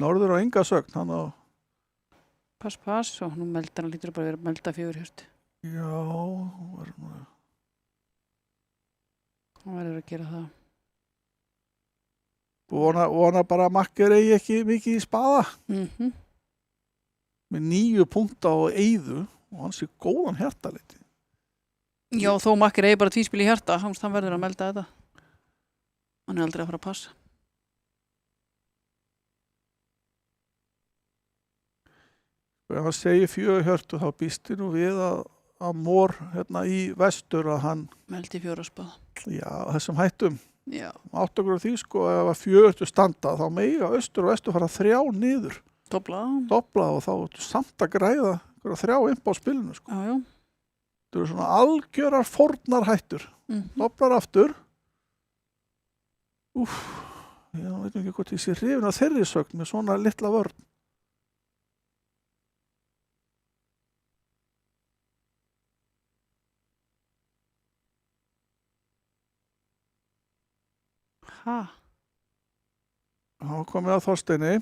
Norður á enga sögn, hann á... Pass, og nú meldar hann lítur bara að vera melda 4 hjört. Já, hann verður að gera það. Vona bara að makkar eigi ekki mikið í spaða. Með 9 punkta á eyðu og hann sé góðan hjartaleiti. Já, þó makkar eigi bara 2 spil í hjarta, hann verður að melda þetta. Hann er aldrei að fara að passa. Ef hann segir 4 hjörtu þá býst ég nú við að mór hérna í vestur að hann... Meldi 4 spaða. Já, þessum hættum. Já. Átt okkur á því, sko, ef að 4 standa þá mega austur og vestur fara 3 niður. Dobla og þá samt að græða 3 upp á spilinu, sko. Já. Það eru svona algjörar fórnar hættur. Doblar aftur. Já, veitum ekki hvort ég sé hrifin af þeirri sögn með svona litla vörn. Þá komið að Þorsteini.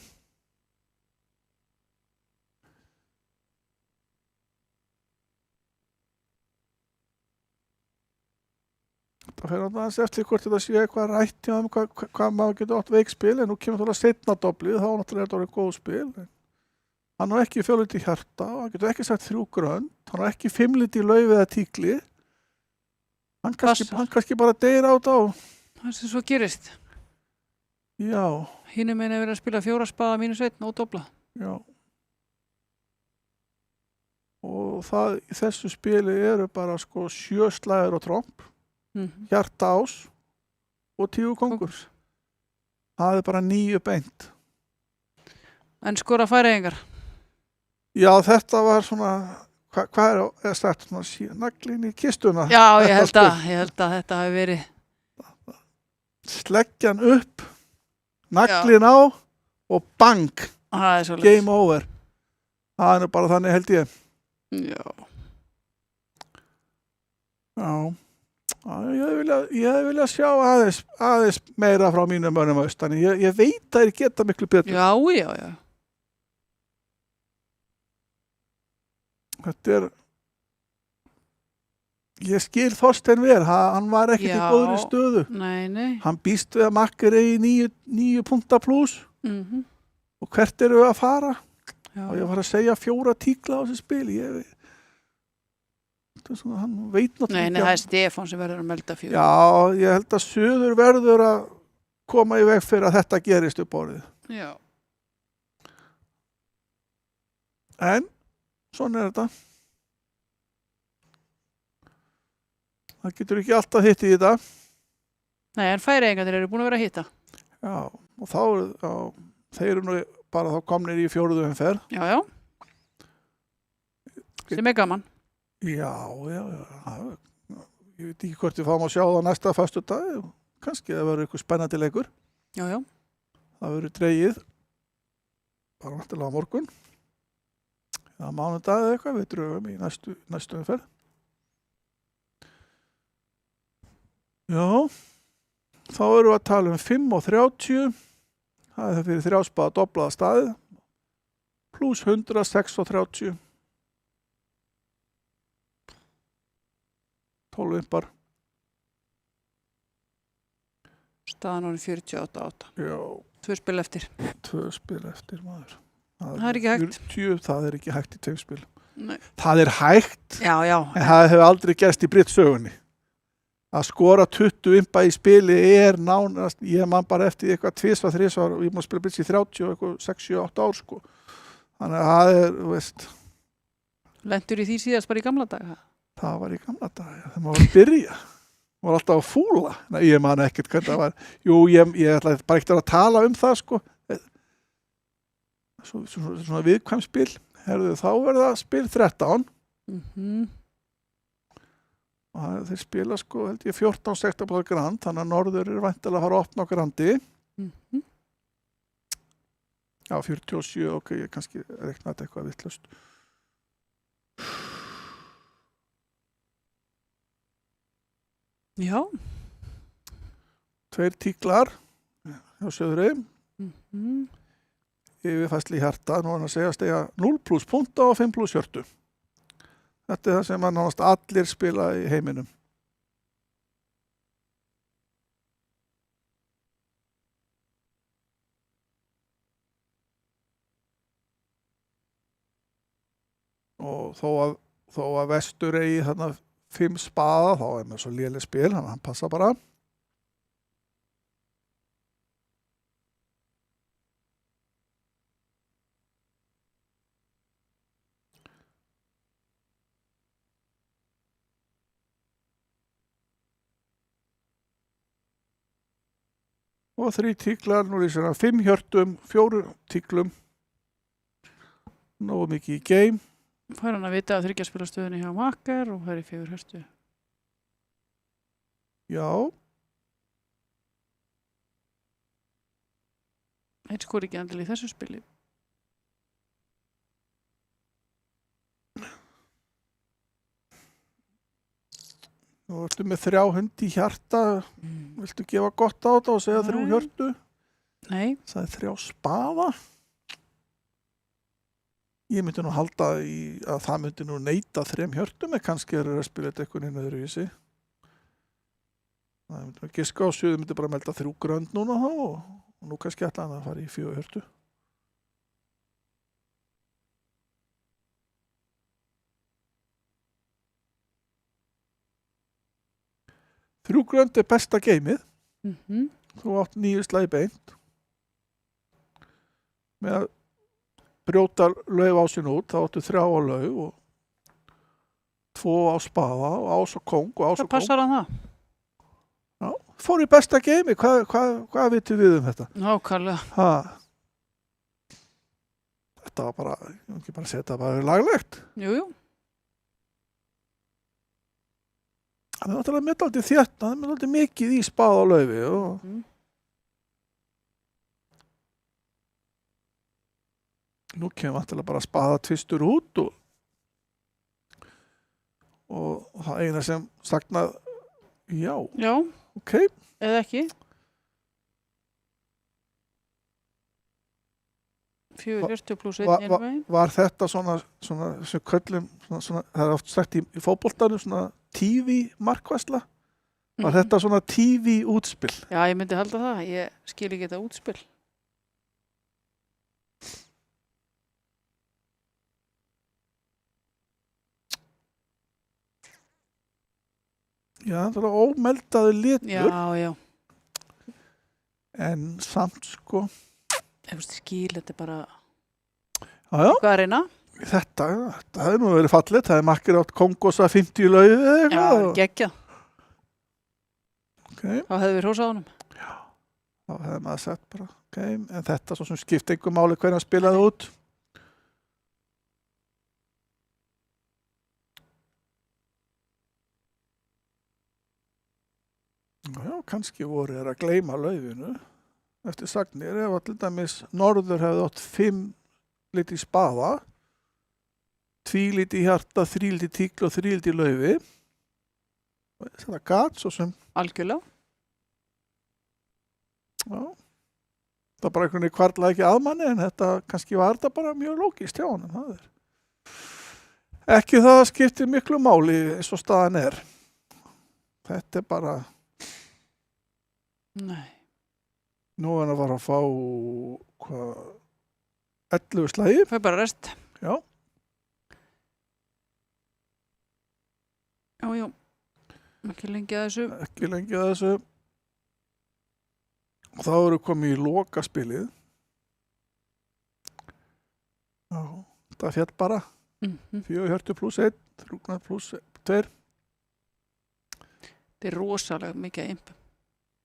Það fer aðeins eftir hvort þetta sé eitthvað rætt hjá þeim, hvað maður getur átt veikspil, en nú kemur það seinna doblið, þá náttúrulega er þetta orðið góð spil. Hann á ekki 4 liti hjarta, hann getur ekki sagt 3 grönd, hann á ekki 5 liti lauf eða tíkli. Hann kannski bara deyr á þetta á. Það er sem svo gerist. Já. Hinum meginn er verið að spila 4 spaða -1 og dobla. Já. Og það í þessu spili eru bara sko 7 slagir og tromp, hjarta ás og 10 kongur. Það er bara 9 beint. En skora Færeyingar? Já, þetta var svona, hvað er sagt, naglinn í kistuna? Já, ég held að þetta hafi verið. Sleggjan upp, naglinn á og bang, game over. Það er bara þannig held ég. Já. Já. Ég hef vilja sjá aðeins meira frá mínum mönnum austan. Ég veit að þeir geta miklu betur. Já. Þetta ég skil Þorstein vel, hann var ekkert í góðri stöðu. Nei. Hann býst við að makkar eigi 9 punkta pluss. Og hvert eru við að fara? Já. Og ég var að segja 4 tíkla á þessu spil. Hann veit náttúrulega Nei, það er Stefán sem verður að melda 4. Já, ég held að Suður verður að koma í veg fyrir að þetta gerist upp orðið. Já. En, svona þetta. Það getur ekki alltaf hitt í þetta. Nei, en Færeyingarnir eru búin að vera að hitta. Já, og þeir eru nú bara þá komnir í 4. umferð. Já. Sem er gaman. Já. Ég veit ekki hvort við fáum að sjá það næsta föstudag. Kannski það verður eitthvað spennandi leikur. Já. Það verður dregið bara vantilega á morgun. Já, mánudag eða eitthvað, við drögum í næstu umferð. Já, þá erum við að tala um 5:30. Það er það fyrir 3 spaða doblaða staðið. Pluss 106:30. 12 impar. Staðan orðin 48-8. Já. 2 spil eftir. 2 spil eftir, maður. Það er ekki hægt. 40, það er ekki hægt í 2 spil. Nei. Það er hægt. Já. En það hefur aldrei gerst í Brittsögunni. Að skora 20 impa í spili nánast, ég man bara eftir eitthvað 2-3 og ég má spila Brits í 30 og eitthvað 6-7-8 ár sko. Þannig að það er, veist. Lentur í því síðast bara í gamla daga? Það var í gamla daga, þegar maður var að byrja. Maður var alltaf að fúla. Nei, ég man ekkert hvernig það var. Jú, ég ætla bara ekkert að tala um það, sko. Svona viðkvæm spil. Herðu, þá verða spil 13. Og þeir spila, sko, held ég 14 sektablaður Grand, þannig að Norður er væntanlega að fara að opna á Grandi. Já, 47, ok, ég kannski rekna þetta eitthvað vitlaust. Já. 2 tíklar hjá Söðurey. Yfirfærslu í hjarta, nú er hann að segja 0 pluss punta og 5 pluss hjörtu. Þetta er það sem að nánast allir spila í heiminum. Og þó að Vestur eigi þarna 5 spaða, þá er með svo léleg spil, þannig að hann passa bara. Og 3 tíklar, nú er ég svona 5 hjörtum, 4 tíklum. Nógu mikið í game. Fær hann að vita að 3 spilastöðunni hjá Makkar og það er í 4 hjörtu. Já. Þeir skor ekki endilega í þessu spili. Þú ertu með 3 hundi í hjarta. Viltu gefa gott á þetta og segja 3 hjörtu? Nei. Það er 3 spaða. Ég myndi nú halda að það myndi nú neita 3 hjörtum, en kannski er að spila þetta eitthvað inn öðruvísi. Það myndi nú giska á Suður, myndi bara melda 3 grönd núna þá og nú kannski ætla hann að fara í 4 hjörtu. Þrjú grönd er besta geimið. Þú átt 9 slagi beint. Með að brjóta lauf á sín út, þá áttu 3 á lauf og 2 á spaða og ás og kóng og ás og kóng. Hvað passar hann það? Já, fór í besta geimi, hvað vitum við um þetta? Nákvæmlega. Þetta var bara, ég vil ekki bara segja þetta bara laglegt. Jú. Það er náttúrulega meðaldið þétt, það er meðaldið mikið í spaða og laufi og nú kemur vantilega bara spaða tvistur út og það eina sem saknað, já, ok. Eða ekki. 440 pluss 1 veginn. Var þetta svona sem köllum, svona, það oft sagt í fótboltanum, svona TV-markvæsla? Var þetta svona TV-útspill? Já, ég myndi halda það. Ég skil ekki þetta útspill. Já, það var ómeldaður litur. Já. En samt, sko. Skil, þetta bara... Já. Hvað er reyna? Þetta hefði nú verið fallið. Það makkir átt kongosa 50 lauði eða eitthvað. Já, geggjað. Okay. Þá hefði við hrósað honum. Já, þá hefði maður sett bara, ok, en þetta svo sem skipti einhver máli hvernig hann spilaði út. Já, kannski voru þeir að gleyma laufinu eftir sagnir, ef að til dæmis Norður hefði átt 5 liti spaða, 2 liti hjarta, 3 liti tíkl og 3 liti laufi. Þetta gat svo sem... Algjörlega. Já, það bara einhvern veginn kvarlaði ekki að manni, en þetta kannski var þetta bara mjög lógist hjá honum. Það er ekki það að skipti miklu máli eins og staðan er. Þetta er bara... Nei. Nú er hann að fara að fá 11 slagi. Það er bara rest. Já. Já. Ekki lengi að þessu. Og þá eru komið í lokaspilið. Já, það fjall bara. 4 pluss 1, 3 pluss 2. Þetta er rosalega mikið imp.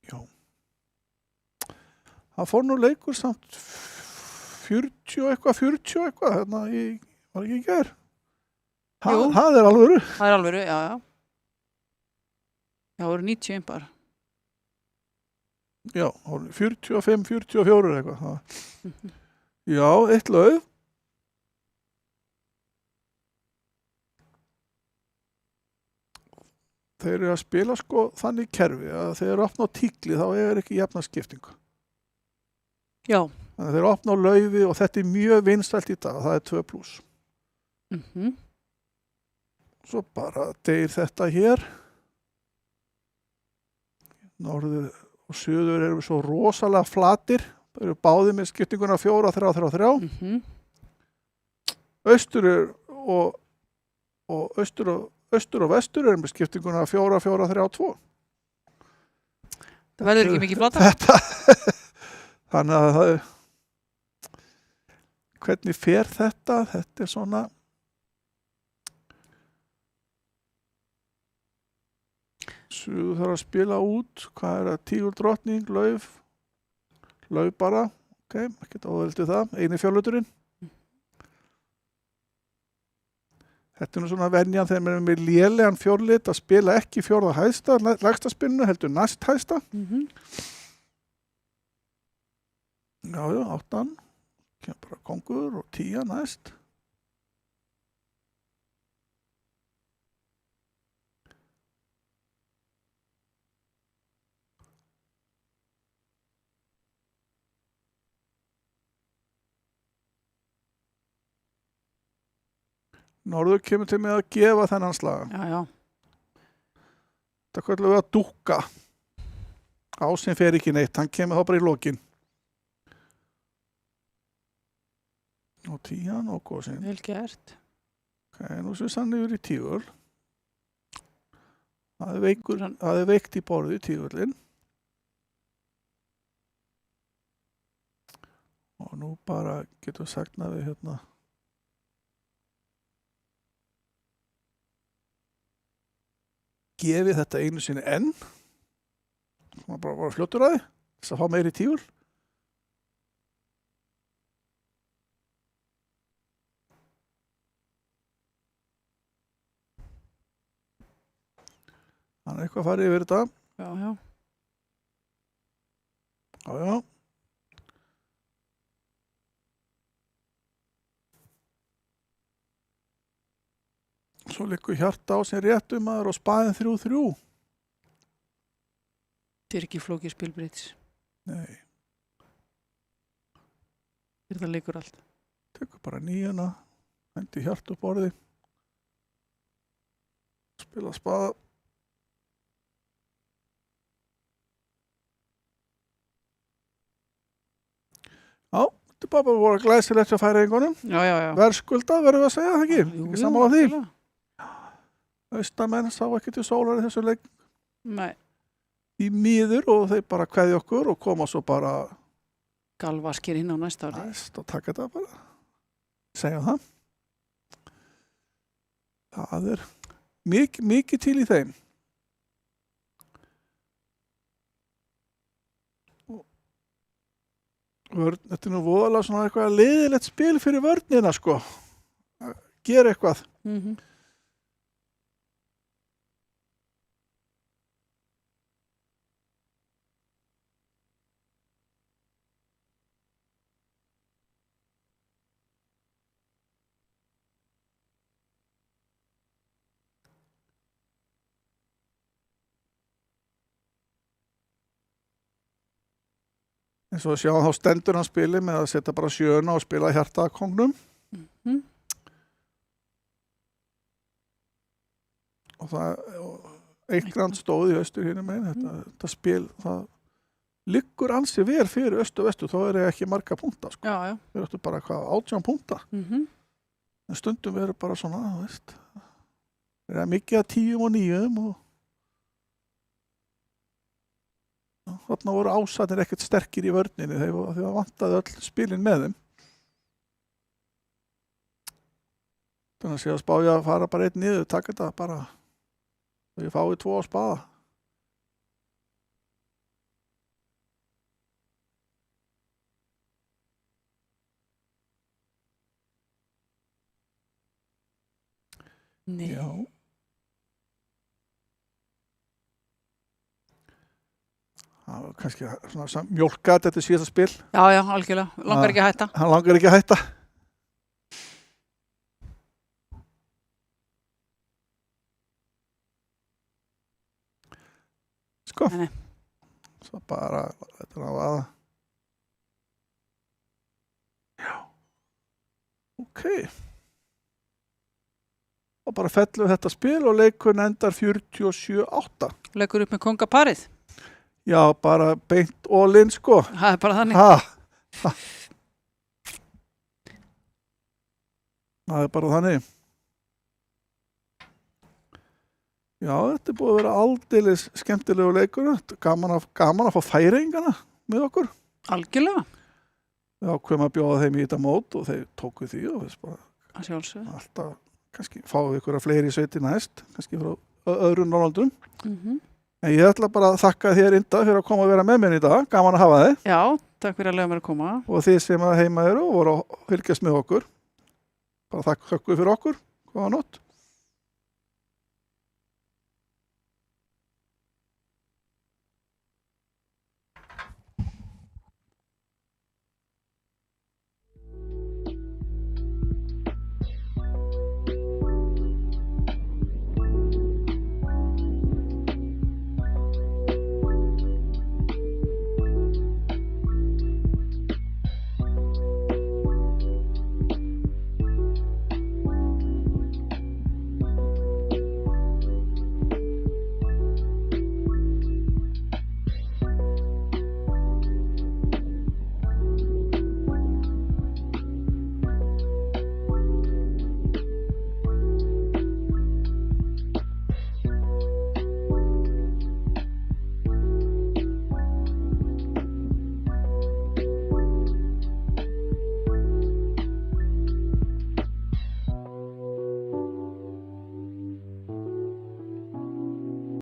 Já. Það fór nú leikur samt 40 eitthvað, hérna var ekki í gær. Það er alvöru. Það er alvöru, já. Já, það voru 90 impar. Já, 45, 44 eitthvað. Já, 1 lauf. Þeir eru að spila sko þannig kerfi að þeir eru opna á tíkli þá er ekki jafna skiptingu. Já. Þannig að þeir eru opna á laufi og þetta er mjög vinsælt í dag, það er 2 pluss. Svo bara deyr þetta hér. Norður og suður eru svo rosalega flatir. Það eru báðir með skiptinguna 4, 3, 3, 3. Austur og vestur eru með skiptinguna 4, 4, 3, 2. Það verður ekki mikið flata. Þannig að það er... Hvernig fer þetta? Þetta er svona... Suður þarf að spila út, hvað er það, tígul drottning, lauf bara, ok, ekkert áðveldi það, eini fjárluturinn. Þetta er nú svona venjan þegar maður er með lélegan fjárlit að spila ekki fjórða hæsta, lægsta spilinu, heldur næst hæsta. Já, 8, kemur bara kongur og 10 næst. Norður kemur til með að gefa þennan slag. Já. Það kallum við að dúkka. Ásinn fer ekki neitt, hann kemur þá bara í lokin. Og 10 og góðsinn. Vel gert. Ok, nú sem hann yfir í tígul. Það er veikt í borði í tígullin. Og nú bara getum við sagt að við hérna gefið þetta einu sinni enn. Það bara fljótur að þess að fá meiri tígul. Þannig eitthvað farið yfir þetta. Já. Já. Svo liggur hjarta á sem réttum maður og spaðin 3-3. Þetta er ekki flókið spilbreytis. Nei. Það leikur allt. Tekur bara 9, hendi hjarta upp orði. Spila spaða. Já, þetta er bara voru glæsilegt að færa einhvernum. Já. Verðskuldað verður við að segja það ekki. Ekki sammála því. algjörlega. Austamenn sá ekki til sólar í þessu leik Nei, í miður og þeir bara kveðja okkur og koma svo bara galvaskir inn á næsta ári. næst og taka þetta bara. Segja það. Það er mikið til í þeim. Þetta er nú voðalega svona eitthvað leiðilegt spil fyrir vörnina sko. Gera eitthvað. En svo sjá þá stendur hann spili með að setja bara 7 og spila hjarta að kongnum. Og það Eikland stóð í austur hérna megin. Þetta spil, það liggur ansi vel fyrir östu og vestu, þá er ekki marga punkta. Sko. Já. Við erum bara 18 punkta. En stundum við erum bara svona, þú veist. Það er mikið að 10 og 9 og þarna voru ásatnir ekkert sterkir í vörninni þegar það vantaði öll spilin með þeim. Þannig að sé að spája að fara bara 1 niður, taka þetta bara og ég fái 2 á spaða. Nei. Já. Það var kannski svona mjólkat þetta síðasta spil. Já, algjörlega. Langar ekki að hætta. Hann langar ekki að hætta. Sko. Nei. Svo bara, þetta er að vaða. Já. Ok. Og bara fellur þetta spil og leikurinn endar 47-8. Leikur upp með kongaparið. Já, bara beint all-in, sko. Það er bara þannig. Það er bara þannig. Já, þetta er búið að vera aldeilis skemmtilegu leikur. Gaman að fá færingana með okkur. Algjörlega. Já, hvað maður bjóða þeim í þetta mót og þeir tóku því og þess bara. Að sjálfsögðu. Alltaf, kannski fáið ykkur að fleiri í sveiti næst, kannski frá öðrum Norrlandum. En ég ætla bara að þakka þér Inda fyrir að koma að vera með mér í dag. Gaman að hafa þig. Já, takk fyrir að leiða mér að koma. Og þið sem að heima eru og voru að fylgjast með okkur. Bara þakka fyrir okkur. Góða nótt.